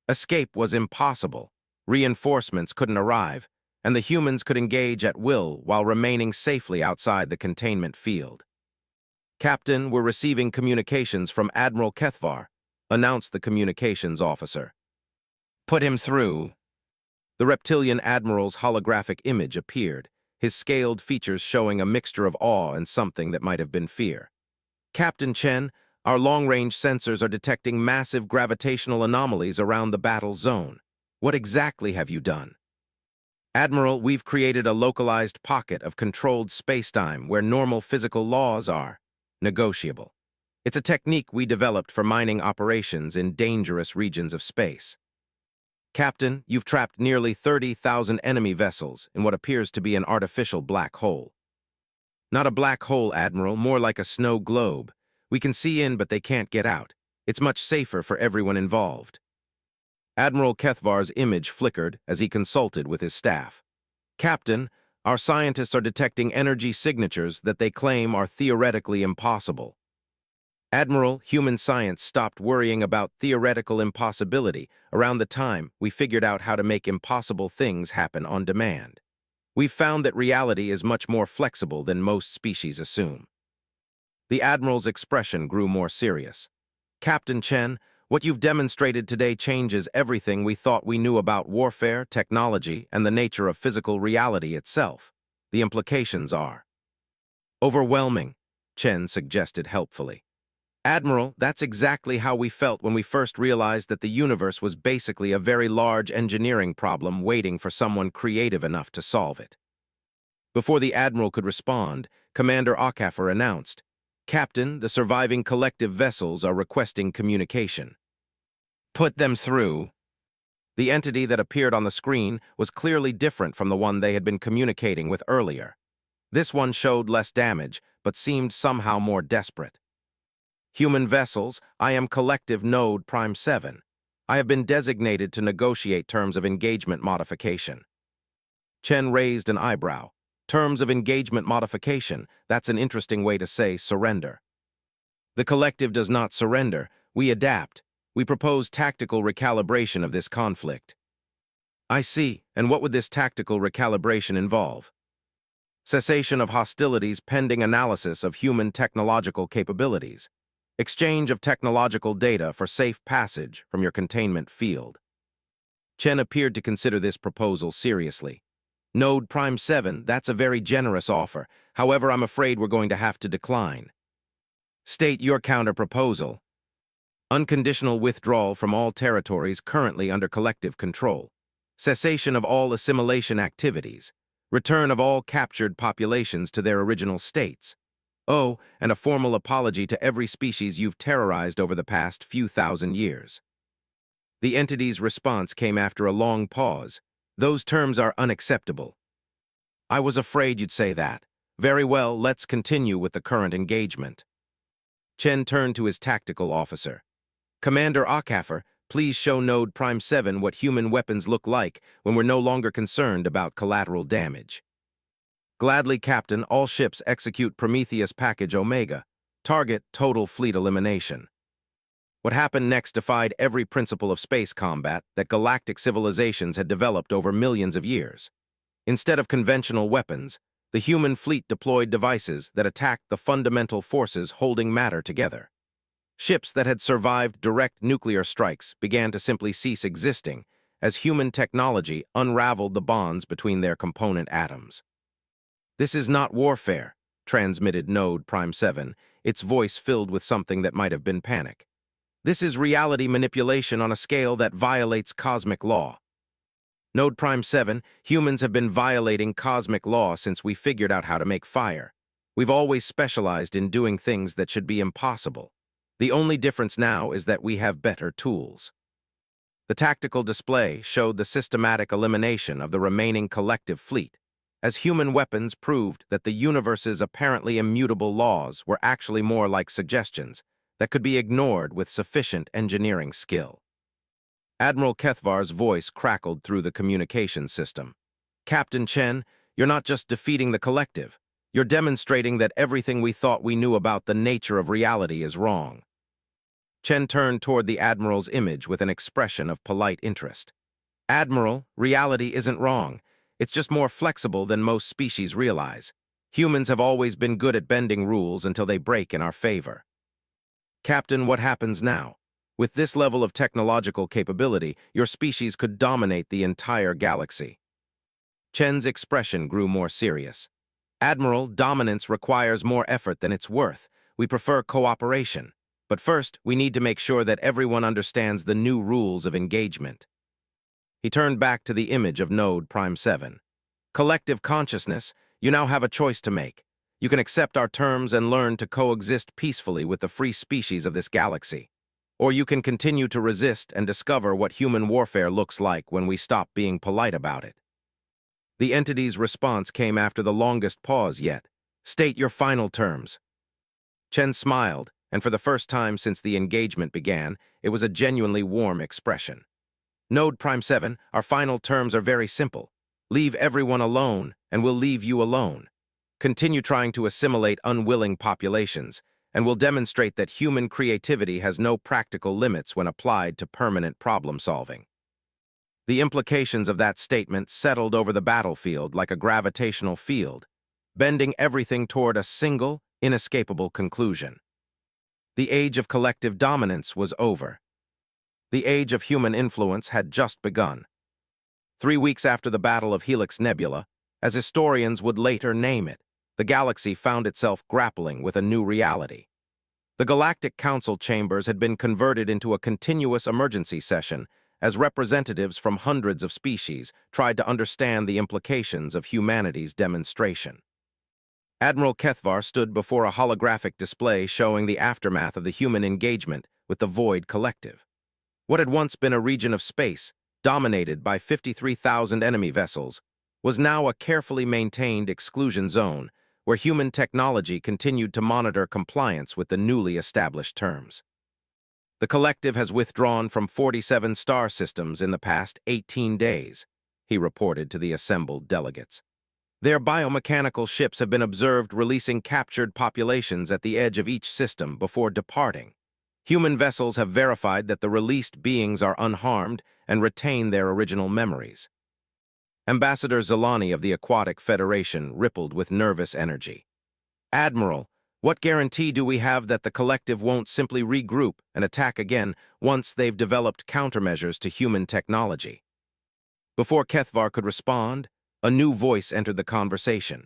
Escape was impossible, reinforcements couldn't arrive, and the humans could engage at will while remaining safely outside the containment field. "Captain, we're receiving communications from Admiral Kethvar," announced the communications officer. "Put him through." The reptilian admiral's holographic image appeared, his scaled features showing a mixture of awe and something that might have been fear. "Captain Chen, our long-range sensors are detecting massive gravitational anomalies around the battle zone. What exactly have you done?" "Admiral, we've created a localized pocket of controlled spacetime where normal physical laws are negotiable. It's a technique we developed for mining operations in dangerous regions of space." "Captain, you've trapped nearly 30,000 enemy vessels in what appears to be an artificial black hole." "Not a black hole, Admiral, more like a snow globe. We can see in, but they can't get out. It's much safer for everyone involved." Admiral Kethvar's image flickered as he consulted with his staff. "Captain, our scientists are detecting energy signatures that they claim are theoretically impossible." "Admiral, human science stopped worrying about theoretical impossibility around the time we figured out how to make impossible things happen on demand. We've found that reality is much more flexible than most species assume." The Admiral's expression grew more serious. "Captain Chen, what you've demonstrated today changes everything we thought we knew about warfare, technology, and the nature of physical reality itself. The implications are overwhelming," Chen suggested helpfully. "Admiral, that's exactly how we felt when we first realized that the universe was basically a very large engineering problem waiting for someone creative enough to solve it." Before the Admiral could respond, Commander Okafor announced, "Captain, the surviving collective vessels are requesting communication." "Put them through." The entity that appeared on the screen was clearly different from the one they had been communicating with earlier. This one showed less damage, but seemed somehow more desperate. "Human vessels, I am Collective Node Prime 7. I have been designated to negotiate terms of engagement modification." Chen raised an eyebrow. "Terms of engagement modification, that's an interesting way to say surrender." "The collective does not surrender. We adapt. We propose tactical recalibration of this conflict." "I see. And what would this tactical recalibration involve?" "Cessation of hostilities pending analysis of human technological capabilities. Exchange of technological data for safe passage from your containment field." Chen appeared to consider this proposal seriously. "Node Prime 7, that's a very generous offer. However, I'm afraid we're going to have to decline." "State your counter-proposal." Unconditional withdrawal from all territories currently under collective control. Cessation of all assimilation activities. Return of all captured populations to their original states. Oh, and a formal apology to every species you've terrorized over the past few thousand years. The entity's response came after a long pause. Those terms are unacceptable. I was afraid you'd say that. Very well, let's continue with the current engagement. Chen turned to his tactical officer. Commander Akafer, please show Node Prime 7 what human weapons look like when we're no longer concerned about collateral damage. Gladly, Captain, all ships execute Prometheus Package Omega. Target total fleet elimination. What happened next defied every principle of space combat that galactic civilizations had developed over millions of years. Instead of conventional weapons, the human fleet deployed devices that attacked the fundamental forces holding matter together. Ships that had survived direct nuclear strikes began to simply cease existing as human technology unraveled the bonds between their component atoms. This is not warfare, transmitted Node Prime 7, its voice filled with something that might have been panic. This is reality manipulation on a scale that violates cosmic law. Node Prime 7, humans have been violating cosmic law since we figured out how to make fire. We've always specialized in doing things that should be impossible. The only difference now is that we have better tools. The tactical display showed the systematic elimination of the remaining collective fleet, as human weapons proved that the universe's apparently immutable laws were actually more like suggestions that could be ignored with sufficient engineering skill. Admiral Kethvar's voice crackled through the communication system. Captain Chen, you're not just defeating the collective. You're demonstrating that everything we thought we knew about the nature of reality is wrong. Chen turned toward the Admiral's image with an expression of polite interest. Admiral, reality isn't wrong. It's just more flexible than most species realize. Humans have always been good at bending rules until they break in our favor. Captain, what happens now? With this level of technological capability, your species could dominate the entire galaxy. Chen's expression grew more serious. Admiral, dominance requires more effort than it's worth. We prefer cooperation. But first, we need to make sure that everyone understands the new rules of engagement. He turned back to the image of Node Prime 7. Collective consciousness, you now have a choice to make. You can accept our terms and learn to coexist peacefully with the free species of this galaxy. Or you can continue to resist and discover what human warfare looks like when we stop being polite about it. The entity's response came after the longest pause yet. State your final terms. Chen smiled, and for the first time since the engagement began, it was a genuinely warm expression. Node Prime 7, our final terms are very simple. Leave everyone alone, and we'll leave you alone. Continue trying to assimilate unwilling populations, and we'll demonstrate that human creativity has no practical limits when applied to permanent problem-solving. The implications of that statement settled over the battlefield like a gravitational field, bending everything toward a single, inescapable conclusion. The age of collective dominance was over. The age of human influence had just begun. 3 weeks after the Battle of Helix Nebula, as historians would later name it, the galaxy found itself grappling with a new reality. The Galactic Council chambers had been converted into a continuous emergency session as representatives from hundreds of species tried to understand the implications of humanity's demonstration. Admiral Kethvar stood before a holographic display showing the aftermath of the human engagement with the Void Collective. What had once been a region of space, dominated by 53,000 enemy vessels, was now a carefully maintained exclusion zone where human technology continued to monitor compliance with the newly established terms. The collective has withdrawn from 47 star systems in the past 18 days, he reported to the assembled delegates. Their biomechanical ships have been observed releasing captured populations at the edge of each system before departing. Human vessels have verified that the released beings are unharmed and retain their original memories. Ambassador Zelani of the Aquatic Federation rippled with nervous energy. Admiral, what guarantee do we have that the collective won't simply regroup and attack again once they've developed countermeasures to human technology? Before Kethvar could respond, a new voice entered the conversation.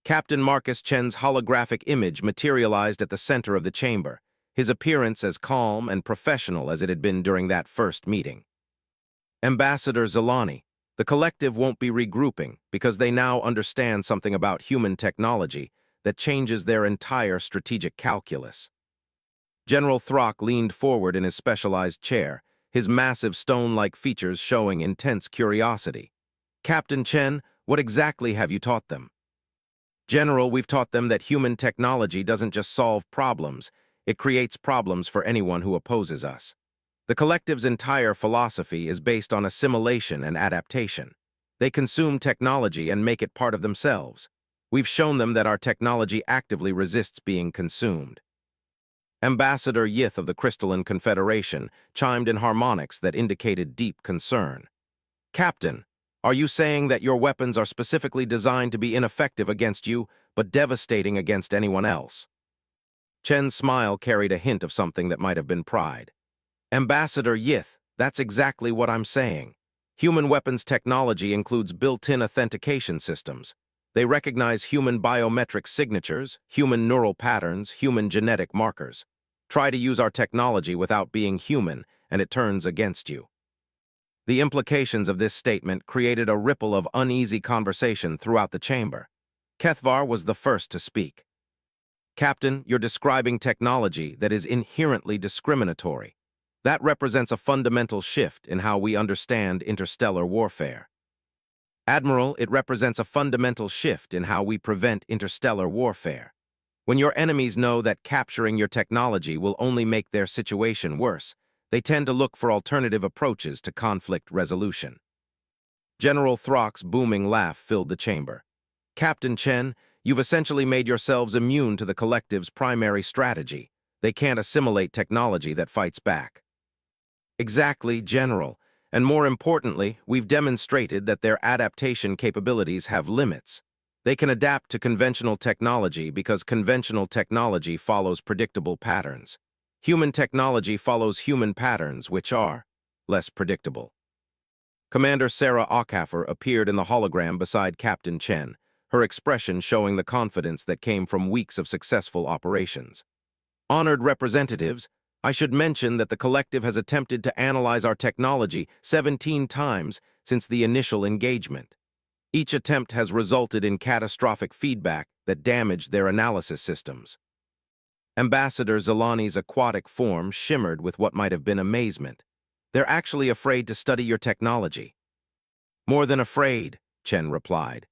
Captain Marcus Chen's holographic image materialized at the center of the chamber, his appearance as calm and professional as it had been during that first meeting. Ambassador Zelani, the collective won't be regrouping because they now understand something about human technology that changes their entire strategic calculus. General Throck leaned forward in his specialized chair, his massive stone-like features showing intense curiosity. Captain Chen, what exactly have you taught them? General, we've taught them that human technology doesn't just solve problems, it creates problems for anyone who opposes us. The collective's entire philosophy is based on assimilation and adaptation. They consume technology and make it part of themselves. We've shown them that our technology actively resists being consumed. Ambassador Yith of the Crystalline Confederation chimed in harmonics that indicated deep concern. Captain, are you saying that your weapons are specifically designed to be ineffective against you, but devastating against anyone else? Chen's smile carried a hint of something that might have been pride. Ambassador Yith, that's exactly what I'm saying. Human weapons technology includes built-in authentication systems. They recognize human biometric signatures, human neural patterns, human genetic markers. Try to use our technology without being human, and it turns against you. The implications of this statement created a ripple of uneasy conversation throughout the chamber. Kethvar was the first to speak. Captain, you're describing technology that is inherently discriminatory. That represents a fundamental shift in how we understand interstellar warfare. Admiral, it represents a fundamental shift in how we prevent interstellar warfare. When your enemies know that capturing your technology will only make their situation worse, they tend to look for alternative approaches to conflict resolution. General Throck's booming laugh filled the chamber. Captain Chen, you've essentially made yourselves immune to the collective's primary strategy. They can't assimilate technology that fights back. Exactly, General. And more importantly, we've demonstrated that their adaptation capabilities have limits. They can adapt to conventional technology because conventional technology follows predictable patterns. Human technology follows human patterns, which are less predictable. Commander Sarah Ockhaffer appeared in the hologram beside Captain Chen, her expression showing the confidence that came from weeks of successful operations. Honored representatives, I should mention that the collective has attempted to analyze our technology 17 times since the initial engagement. Each attempt has resulted in catastrophic feedback that damaged their analysis systems. Ambassador Zelani's aquatic form shimmered with what might have been amazement. They're actually afraid to study your technology. More than afraid, Chen replied.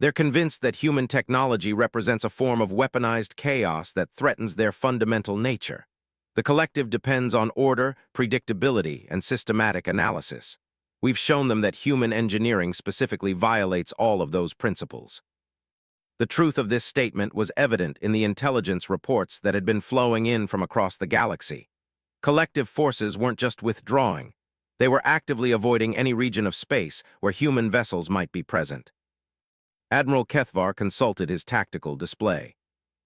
They're convinced that human technology represents a form of weaponized chaos that threatens their fundamental nature. The collective depends on order, predictability, and systematic analysis. We've shown them that human engineering specifically violates all of those principles. The truth of this statement was evident in the intelligence reports that had been flowing in from across the galaxy. Collective forces weren't just withdrawing. They were actively avoiding any region of space where human vessels might be present. Admiral Kethvar consulted his tactical display.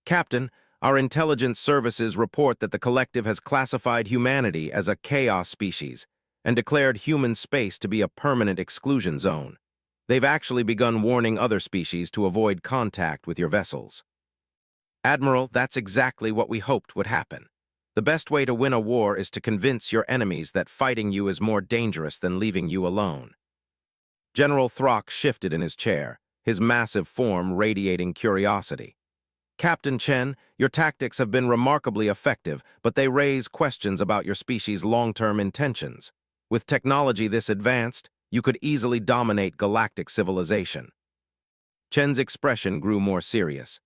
Captain, our intelligence services report that the collective has classified humanity as a chaos species and declared human space to be a permanent exclusion zone. They've actually begun warning other species to avoid contact with your vessels. Admiral, that's exactly what we hoped would happen. The best way to win a war is to convince your enemies that fighting you is more dangerous than leaving you alone. General Throck shifted in his chair, his massive form radiating curiosity. Captain Chen, your tactics have been remarkably effective, but they raise questions about your species' long-term intentions. With technology this advanced, you could easily dominate galactic civilization. Chen's expression grew more serious.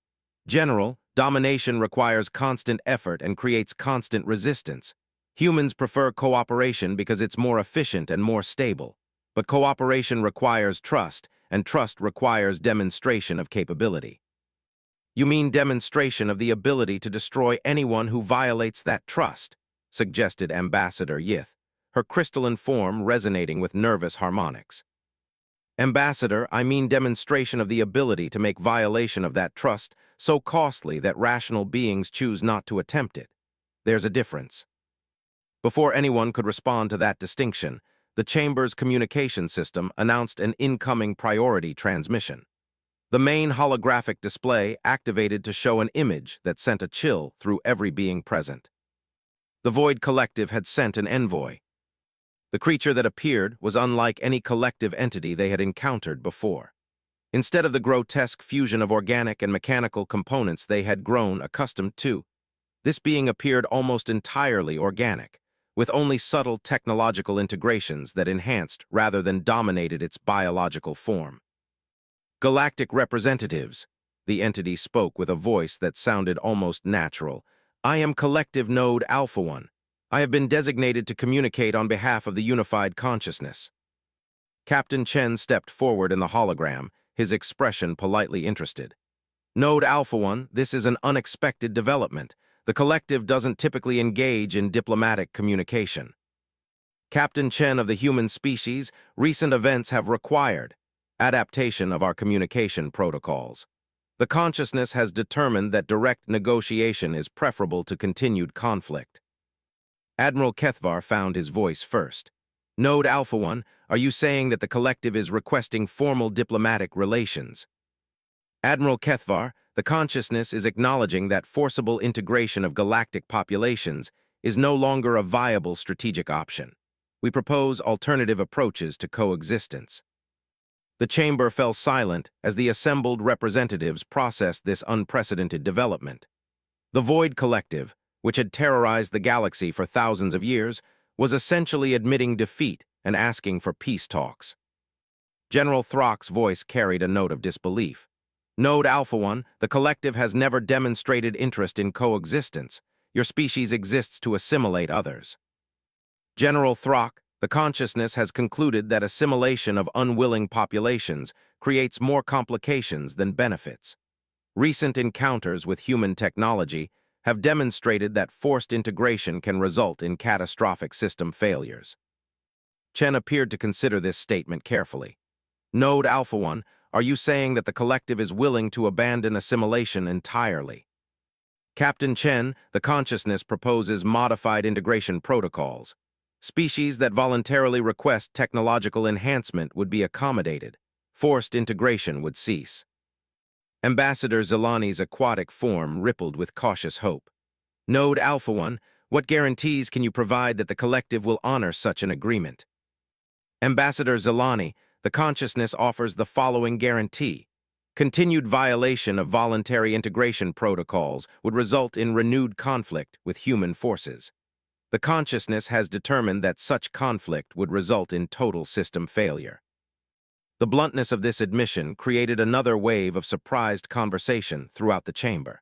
General, domination requires constant effort and creates constant resistance. Humans prefer cooperation because it's more efficient and more stable. But cooperation requires trust, and trust requires demonstration of capability. You mean demonstration of the ability to destroy anyone who violates that trust, suggested Ambassador Yith, her crystalline form resonating with nervous harmonics. Ambassador, I mean demonstration of the ability to make violation of that trust so costly that rational beings choose not to attempt it. There's a difference. Before anyone could respond to that distinction, the Chamber's communication system announced an incoming priority transmission. The main holographic display activated to show an image that sent a chill through every being present. The Void Collective had sent an envoy. The creature that appeared was unlike any collective entity they had encountered before. Instead of the grotesque fusion of organic and mechanical components they had grown accustomed to, this being appeared almost entirely organic, with only subtle technological integrations that enhanced rather than dominated its biological form. Galactic representatives, the entity spoke with a voice that sounded almost natural. I am Collective Node Alpha One. I have been designated to communicate on behalf of the unified consciousness. Captain Chen stepped forward in the hologram, his expression politely interested. Node Alpha One, this is an unexpected development. The collective doesn't typically engage in diplomatic communication. Captain Chen of the human species, recent events have required adaptation of our communication protocols. The consciousness has determined that direct negotiation is preferable to continued conflict. Admiral Kethvar found his voice first. Node Alpha One, are you saying that the collective is requesting formal diplomatic relations? Admiral Kethvar, the consciousness is acknowledging that forcible integration of galactic populations is no longer a viable strategic option. We propose alternative approaches to coexistence. The chamber fell silent as the assembled representatives processed this unprecedented development. The Void Collective, which had terrorized the galaxy for thousands of years, was essentially admitting defeat and asking for peace talks. General Throck's voice carried a note of disbelief. Node Alpha One, the collective has never demonstrated interest in coexistence. Your species exists to assimilate others. General Throck, the consciousness has concluded that assimilation of unwilling populations creates more complications than benefits. Recent encounters with human technology have demonstrated that forced integration can result in catastrophic system failures. Chen appeared to consider this statement carefully. Node Alpha One, are you saying that the collective is willing to abandon assimilation entirely? Captain Chen, the consciousness proposes modified integration protocols. Species that voluntarily request technological enhancement would be accommodated. Forced integration would cease. Ambassador Zelani's aquatic form rippled with cautious hope. Node Alpha One, what guarantees can you provide that the collective will honor such an agreement? Ambassador Zelani, the consciousness offers the following guarantee. Continued violation of voluntary integration protocols would result in renewed conflict with human forces. The consciousness has determined that such conflict would result in total system failure. The bluntness of this admission created another wave of surprised conversation throughout the chamber.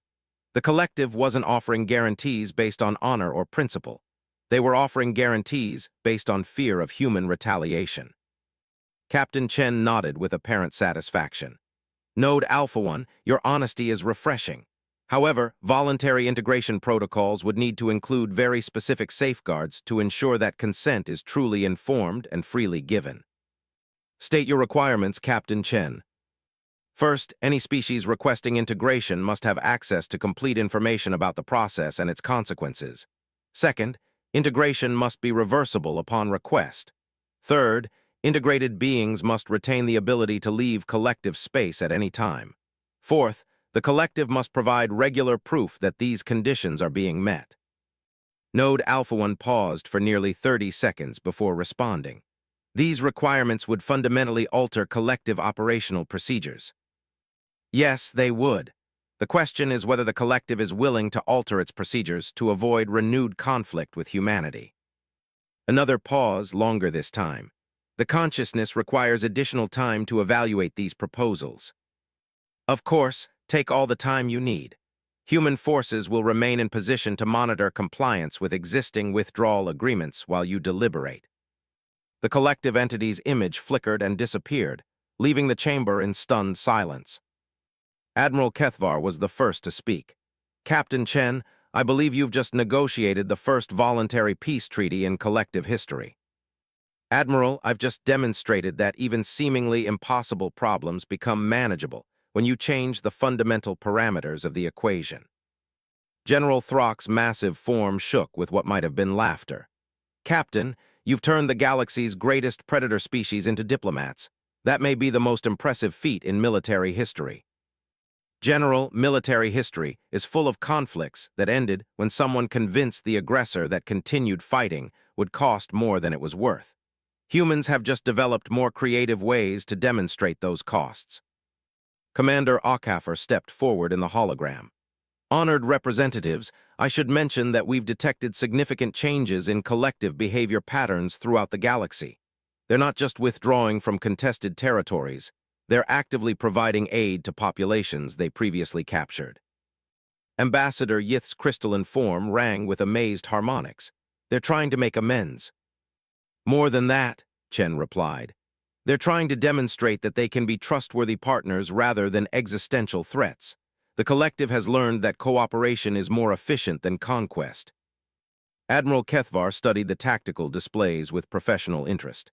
The collective wasn't offering guarantees based on honor or principle. They were offering guarantees based on fear of human retaliation. Captain Chen nodded with apparent satisfaction. Node Alpha One, your honesty is refreshing. However, voluntary integration protocols would need to include very specific safeguards to ensure that consent is truly informed and freely given. State your requirements, Captain Chen. First, any species requesting integration must have access to complete information about the process and its consequences. Second, integration must be reversible upon request. Third, integrated beings must retain the ability to leave collective space at any time. Fourth, the collective must provide regular proof that these conditions are being met. Node Alpha One paused for nearly 30 seconds before responding. These requirements would fundamentally alter collective operational procedures. Yes, they would. The question is whether the collective is willing to alter its procedures to avoid renewed conflict with humanity. Another pause, longer this time. The consciousness requires additional time to evaluate these proposals. Of course, take all the time you need. Human forces will remain in position to monitor compliance with existing withdrawal agreements while you deliberate. The collective entity's image flickered and disappeared, leaving the chamber in stunned silence. Admiral Kethvar was the first to speak. Captain Chen, I believe you've just negotiated the first voluntary peace treaty in collective history. Admiral, I've just demonstrated that even seemingly impossible problems become manageable when you change the fundamental parameters of the equation. General Throck's massive form shook with what might have been laughter. Captain, you've turned the galaxy's greatest predator species into diplomats. That may be the most impressive feat in military history. General military history is full of conflicts that ended when someone convinced the aggressor that continued fighting would cost more than it was worth. Humans have just developed more creative ways to demonstrate those costs. Commander Ockafer stepped forward in the hologram. Honored representatives, I should mention that we've detected significant changes in collective behavior patterns throughout the galaxy. They're not just withdrawing from contested territories, they're actively providing aid to populations they previously captured. Ambassador Yith's crystalline form rang with amazed harmonics. They're trying to make amends. More than that, Chen replied. They're trying to demonstrate that they can be trustworthy partners rather than existential threats. The collective has learned that cooperation is more efficient than conquest. Admiral Kethvar studied the tactical displays with professional interest.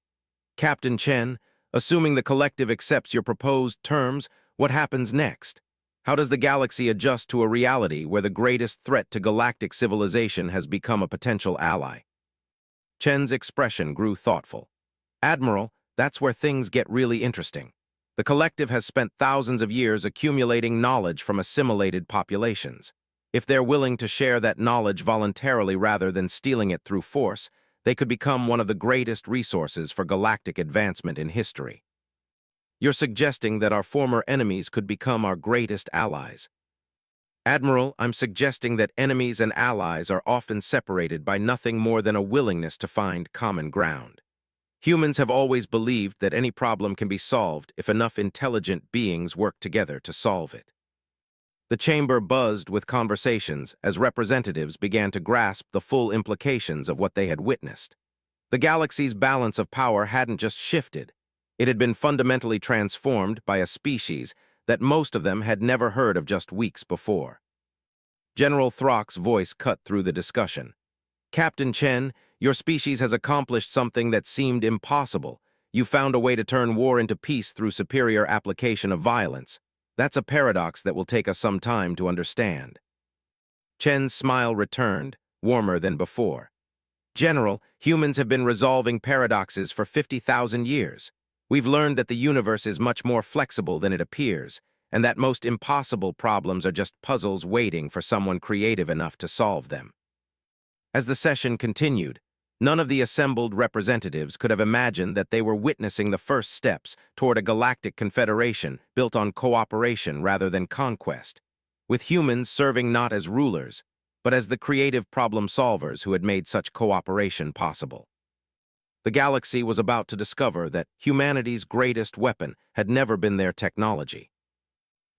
Captain Chen, assuming the collective accepts your proposed terms, what happens next? How does the galaxy adjust to a reality where the greatest threat to galactic civilization has become a potential ally? Chen's expression grew thoughtful. Admiral, that's where things get really interesting. The collective has spent thousands of years accumulating knowledge from assimilated populations. If they're willing to share that knowledge voluntarily rather than stealing it through force, they could become one of the greatest resources for galactic advancement in history. You're suggesting that our former enemies could become our greatest allies. Admiral, I'm suggesting that enemies and allies are often separated by nothing more than a willingness to find common ground. Humans have always believed that any problem can be solved if enough intelligent beings work together to solve it. The chamber buzzed with conversations as representatives began to grasp the full implications of what they had witnessed. The galaxy's balance of power hadn't just shifted. It had been fundamentally transformed by a species that most of them had never heard of just weeks before. General Throck's voice cut through the discussion. Captain Chen, your species has accomplished something that seemed impossible. You found a way to turn war into peace through superior application of violence. That's a paradox that will take us some time to understand. Chen's smile returned, warmer than before. General, humans have been resolving paradoxes for 50,000 years. We've learned that the universe is much more flexible than it appears, and that most impossible problems are just puzzles waiting for someone creative enough to solve them. As the session continued, none of the assembled representatives could have imagined that they were witnessing the first steps toward a galactic confederation built on cooperation rather than conquest, with humans serving not as rulers, but as the creative problem solvers who had made such cooperation possible. The galaxy was about to discover that humanity's greatest weapon had never been their technology.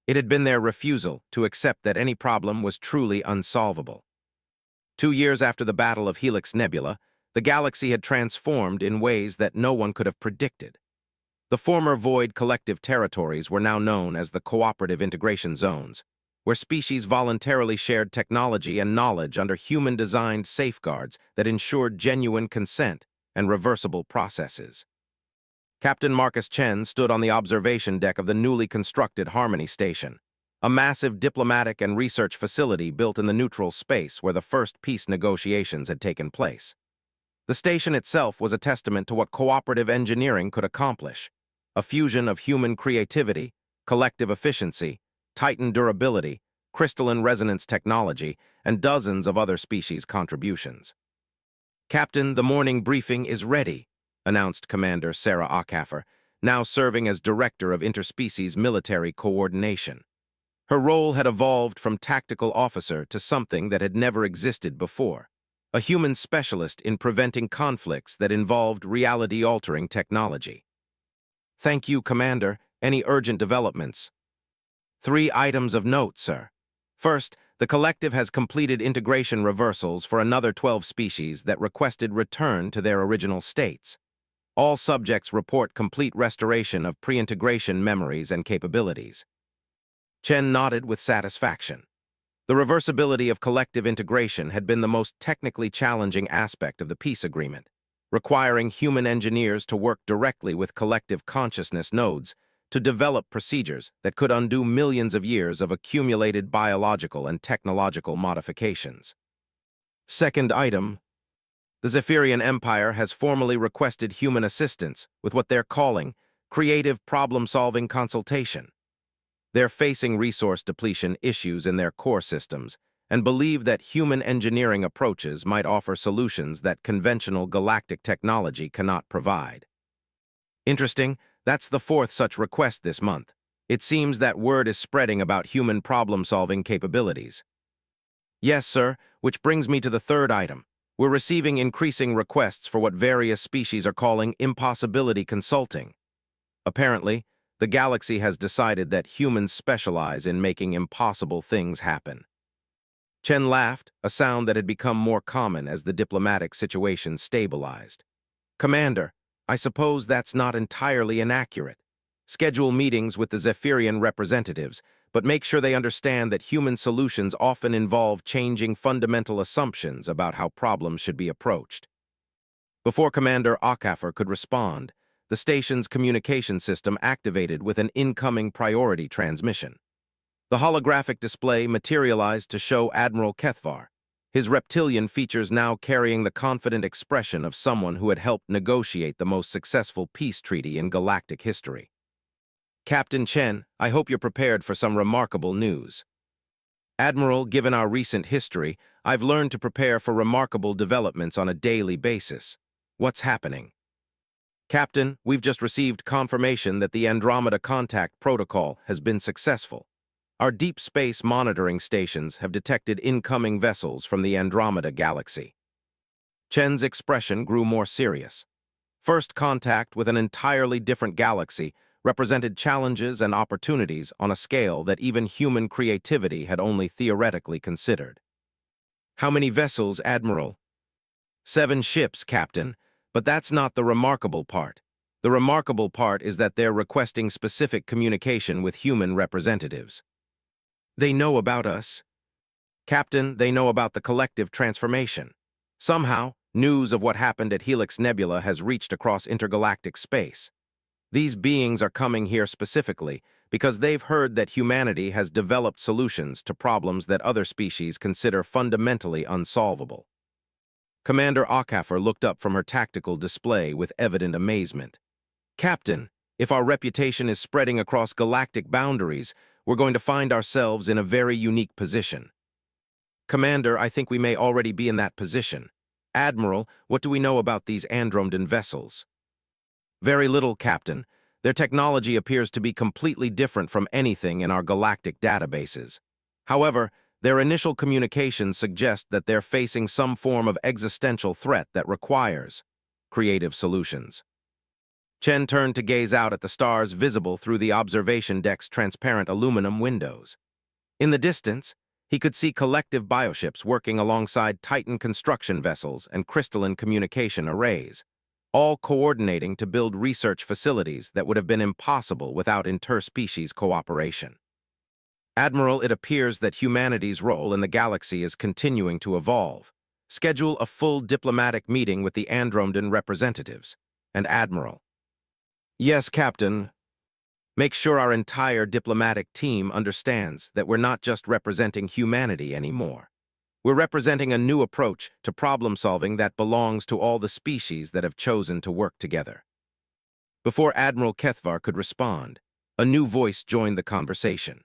It had been their refusal to accept that any problem was truly unsolvable. 2 years after the Battle of Helix Nebula, the galaxy had transformed in ways that no one could have predicted. The former Void collective territories were now known as the Cooperative Integration Zones, where species voluntarily shared technology and knowledge under human-designed safeguards that ensured genuine consent and reversible processes. Captain Marcus Chen stood on the observation deck of the newly constructed Harmony Station, a massive diplomatic and research facility built in the neutral space where the first peace negotiations had taken place. The station itself was a testament to what cooperative engineering could accomplish, a fusion of human creativity, collective efficiency, Titan durability, crystalline resonance technology, and dozens of other species' contributions. Captain, the morning briefing is ready, announced Commander Sarah Ockafer, now serving as Director of Interspecies Military Coordination. Her role had evolved from tactical officer to something that had never existed before, a human specialist in preventing conflicts that involved reality-altering technology. Thank you, Commander. Any urgent developments? 3 items of note, sir. First, the collective has completed integration reversals for another 12 species that requested return to their original states. All subjects report complete restoration of pre-integration memories and capabilities. Chen nodded with satisfaction. The reversibility of collective integration had been the most technically challenging aspect of the peace agreement, requiring human engineers to work directly with collective consciousness nodes to develop procedures that could undo millions of years of accumulated biological and technological modifications. Second item, the Zephyrian Empire has formally requested human assistance with what they're calling creative problem-solving consultation. They're facing resource depletion issues in their core systems and believe that human engineering approaches might offer solutions that conventional galactic technology cannot provide. Interesting, that's the fourth such request this month. It seems that word is spreading about human problem-solving capabilities. Yes, sir, which brings me to the third item. We're receiving increasing requests for what various species are calling impossibility consulting. Apparently, the galaxy has decided that humans specialize in making impossible things happen. Chen laughed, a sound that had become more common as the diplomatic situation stabilized. Commander, I suppose that's not entirely inaccurate. Schedule meetings with the Zephyrian representatives, but make sure they understand that human solutions often involve changing fundamental assumptions about how problems should be approached. Before Commander Akafer could respond, the station's communication system activated with an incoming priority transmission. The holographic display materialized to show Admiral Kethvar, his reptilian features now carrying the confident expression of someone who had helped negotiate the most successful peace treaty in galactic history. Captain Chen, I hope you're prepared for some remarkable news. Admiral, given our recent history, I've learned to prepare for remarkable developments on a daily basis. What's happening? Captain, we've just received confirmation that the Andromeda contact protocol has been successful. Our deep space monitoring stations have detected incoming vessels from the Andromeda galaxy. Chen's expression grew more serious. First contact with an entirely different galaxy represented challenges and opportunities on a scale that even human creativity had only theoretically considered. How many vessels, Admiral? 7 ships, Captain, but that's not the remarkable part. The remarkable part is that they're requesting specific communication with human representatives. They know about us. Captain, they know about the collective transformation. Somehow, news of what happened at Helix Nebula has reached across intergalactic space. These beings are coming here specifically because they've heard that humanity has developed solutions to problems that other species consider fundamentally unsolvable. Commander Akafer looked up from her tactical display with evident amazement. Captain, if our reputation is spreading across galactic boundaries, we're going to find ourselves in a very unique position. Commander, I think we may already be in that position. Admiral, what do we know about these Andromedan vessels? Very little, Captain. Their technology appears to be completely different from anything in our galactic databases. However, their initial communications suggest that they're facing some form of existential threat that requires creative solutions. Chen turned to gaze out at the stars visible through the observation deck's transparent aluminum windows. In the distance, he could see collective bioships working alongside Titan construction vessels and crystalline communication arrays, all coordinating to build research facilities that would have been impossible without interspecies cooperation. Admiral, it appears that humanity's role in the galaxy is continuing to evolve. Schedule a full diplomatic meeting with the Andromedan representatives. And Admiral. Yes, Captain. Make sure our entire diplomatic team understands that we're not just representing humanity anymore. We're representing a new approach to problem-solving that belongs to all the species that have chosen to work together. Before Admiral Kethvar could respond, a new voice joined the conversation.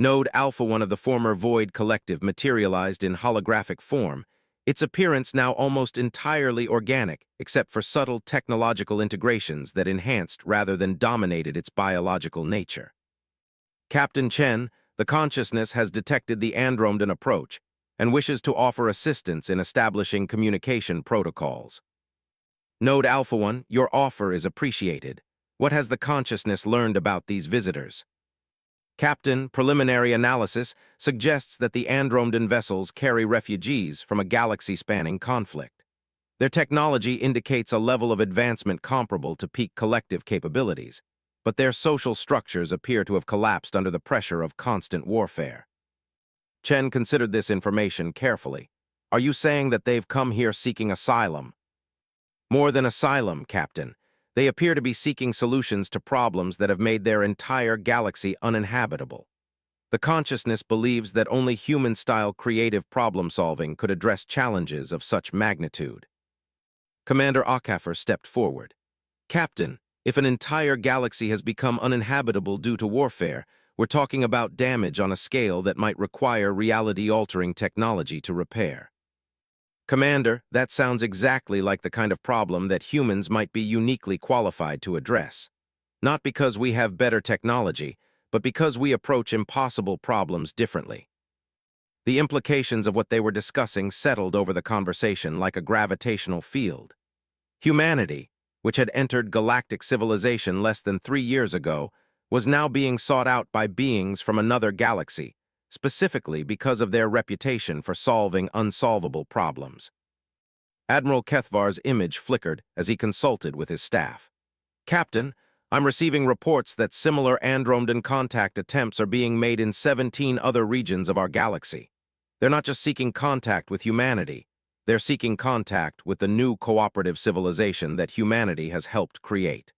Node Alpha 1 of the former Void Collective materialized in holographic form, its appearance now almost entirely organic, except for subtle technological integrations that enhanced rather than dominated its biological nature. Captain Chen, the consciousness has detected the Andromedan approach and wishes to offer assistance in establishing communication protocols. Node Alpha 1, your offer is appreciated. What has the consciousness learned about these visitors? Captain, preliminary analysis suggests that the Andromedan vessels carry refugees from a galaxy-spanning conflict. Their technology indicates a level of advancement comparable to peak collective capabilities, but their social structures appear to have collapsed under the pressure of constant warfare. Chen considered this information carefully. Are you saying that they've come here seeking asylum? More than asylum, Captain. They appear to be seeking solutions to problems that have made their entire galaxy uninhabitable. The consciousness believes that only human-style creative problem-solving could address challenges of such magnitude. Commander Akafer stepped forward. Captain, if an entire galaxy has become uninhabitable due to warfare, We're talking about damage on a scale that might require reality-altering technology to repair. Commander, that sounds exactly like the kind of problem that humans might be uniquely qualified to address. Not because we have better technology, but because we approach impossible problems differently. The implications of what they were discussing settled over the conversation like a gravitational field. Humanity, which had entered galactic civilization less than 3 years ago, was now being sought out by beings from another galaxy, specifically because of their reputation for solving unsolvable problems. Admiral Kethvar's image flickered as he consulted with his staff. Captain, I'm receiving reports that similar Andromedan contact attempts are being made in 17 other regions of our galaxy. They're not just seeking contact with humanity, they're seeking contact with the new cooperative civilization that humanity has helped create.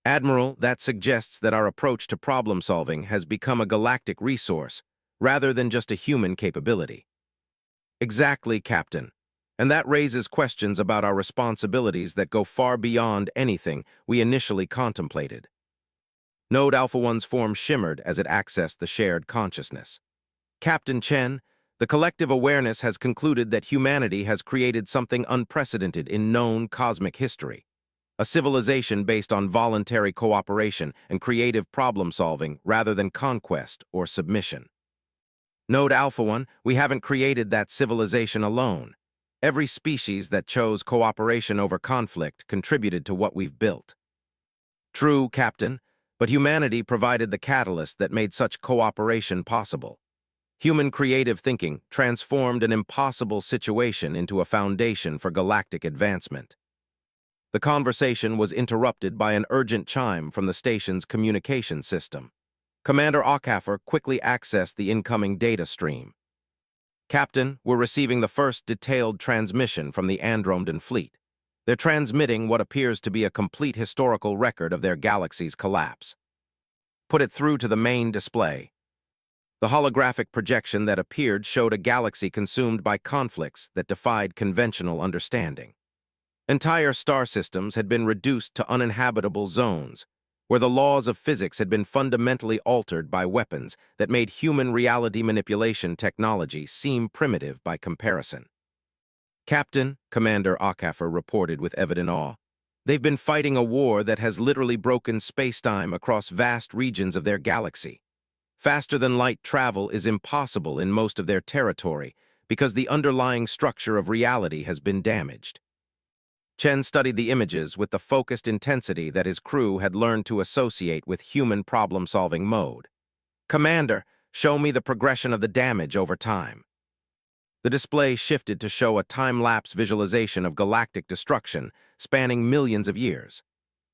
Admiral, that suggests that our approach to problem-solving has become a galactic resource, rather than just a human capability. Exactly, Captain. And that raises questions about our responsibilities that go far beyond anything we initially contemplated. Node Alpha 1's form shimmered as it accessed the shared consciousness. Captain Chen, the collective awareness has concluded that humanity has created something unprecedented in known cosmic history. A civilization based on voluntary cooperation and creative problem-solving rather than conquest or submission. Node Alpha 1, we haven't created that civilization alone. Every species that chose cooperation over conflict contributed to what we've built. True, Captain, but humanity provided the catalyst that made such cooperation possible. Human creative thinking transformed an impossible situation into a foundation for galactic advancement. The conversation was interrupted by an urgent chime from the station's communication system. Commander Ockhaffer quickly accessed the incoming data stream. Captain, we're receiving the first detailed transmission from the Andromedan fleet. They're transmitting what appears to be a complete historical record of their galaxy's collapse. Put it through to the main display. The holographic projection that appeared showed a galaxy consumed by conflicts that defied conventional understanding. Entire star systems had been reduced to uninhabitable zones, where the laws of physics had been fundamentally altered by weapons that made human reality manipulation technology seem primitive by comparison. Captain, Commander Ockhaffer reported with evident awe, they've been fighting a war that has literally broken space-time across vast regions of their galaxy. Faster-than-light travel is impossible in most of their territory because the underlying structure of reality has been damaged. Chen studied the images with the focused intensity that his crew had learned to associate with human problem-solving mode. Commander, show me the progression of the damage over time. The display shifted to show a time-lapse visualization of galactic destruction spanning millions of years.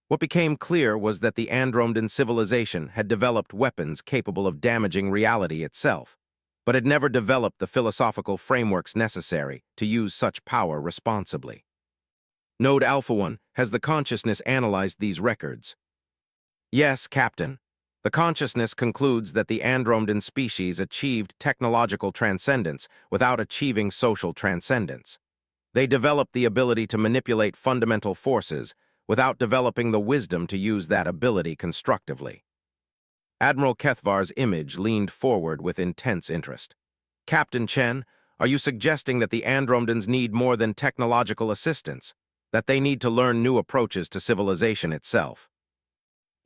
What became clear was that the Andromedan civilization had developed weapons capable of damaging reality itself, but had never developed the philosophical frameworks necessary to use such power responsibly. Node Alpha 1, has the consciousness analyzed these records? Yes, Captain. The consciousness concludes that the Andromedan species achieved technological transcendence without achieving social transcendence. They developed the ability to manipulate fundamental forces without developing the wisdom to use that ability constructively. Admiral Kethvar's image leaned forward with intense interest. Captain Chen, are you suggesting that the Andromedans need more than technological assistance, that they need to learn new approaches to civilization itself?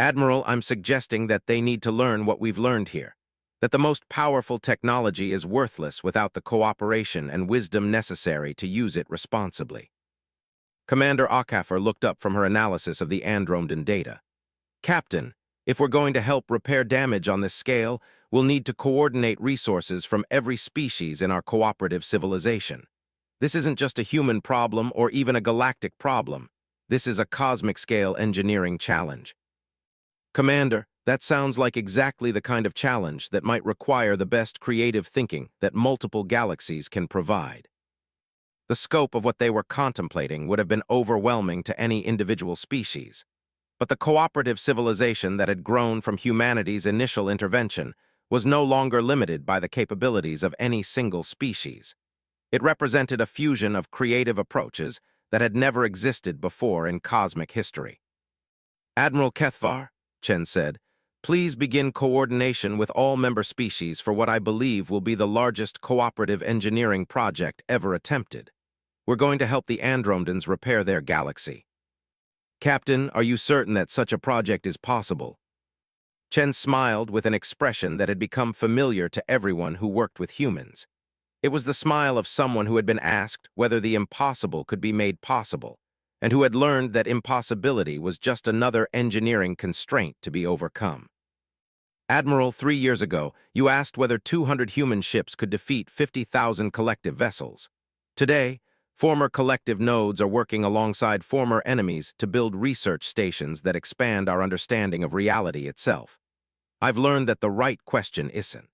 Admiral, I'm suggesting that they need to learn what we've learned here, that the most powerful technology is worthless without the cooperation and wisdom necessary to use it responsibly. Commander Ockhaffer looked up from her analysis of the Andromedan data. Captain, if we're going to help repair damage on this scale, we'll need to coordinate resources from every species in our cooperative civilization. This isn't just a human problem or even a galactic problem. This is a cosmic-scale engineering challenge. Commander, that sounds like exactly the kind of challenge that might require the best creative thinking that multiple galaxies can provide. The scope of what they were contemplating would have been overwhelming to any individual species, but the cooperative civilization that had grown from humanity's initial intervention was no longer limited by the capabilities of any single species. It represented a fusion of creative approaches that had never existed before in cosmic history. Admiral Kethvar, Chen said, Please begin coordination with all member species for what I believe will be the largest cooperative engineering project ever attempted. We're going to help the Andromedans repair their galaxy. Captain, are you certain that such a project is possible? Chen smiled with an expression that had become familiar to everyone who worked with humans. It was the smile of someone who had been asked whether the impossible could be made possible, and who had learned that impossibility was just another engineering constraint to be overcome. Admiral, 3 years ago, you asked whether 200 human ships could defeat 50,000 collective vessels. Today, former collective nodes are working alongside former enemies to build research stations that expand our understanding of reality itself. I've learned that the right question isn't,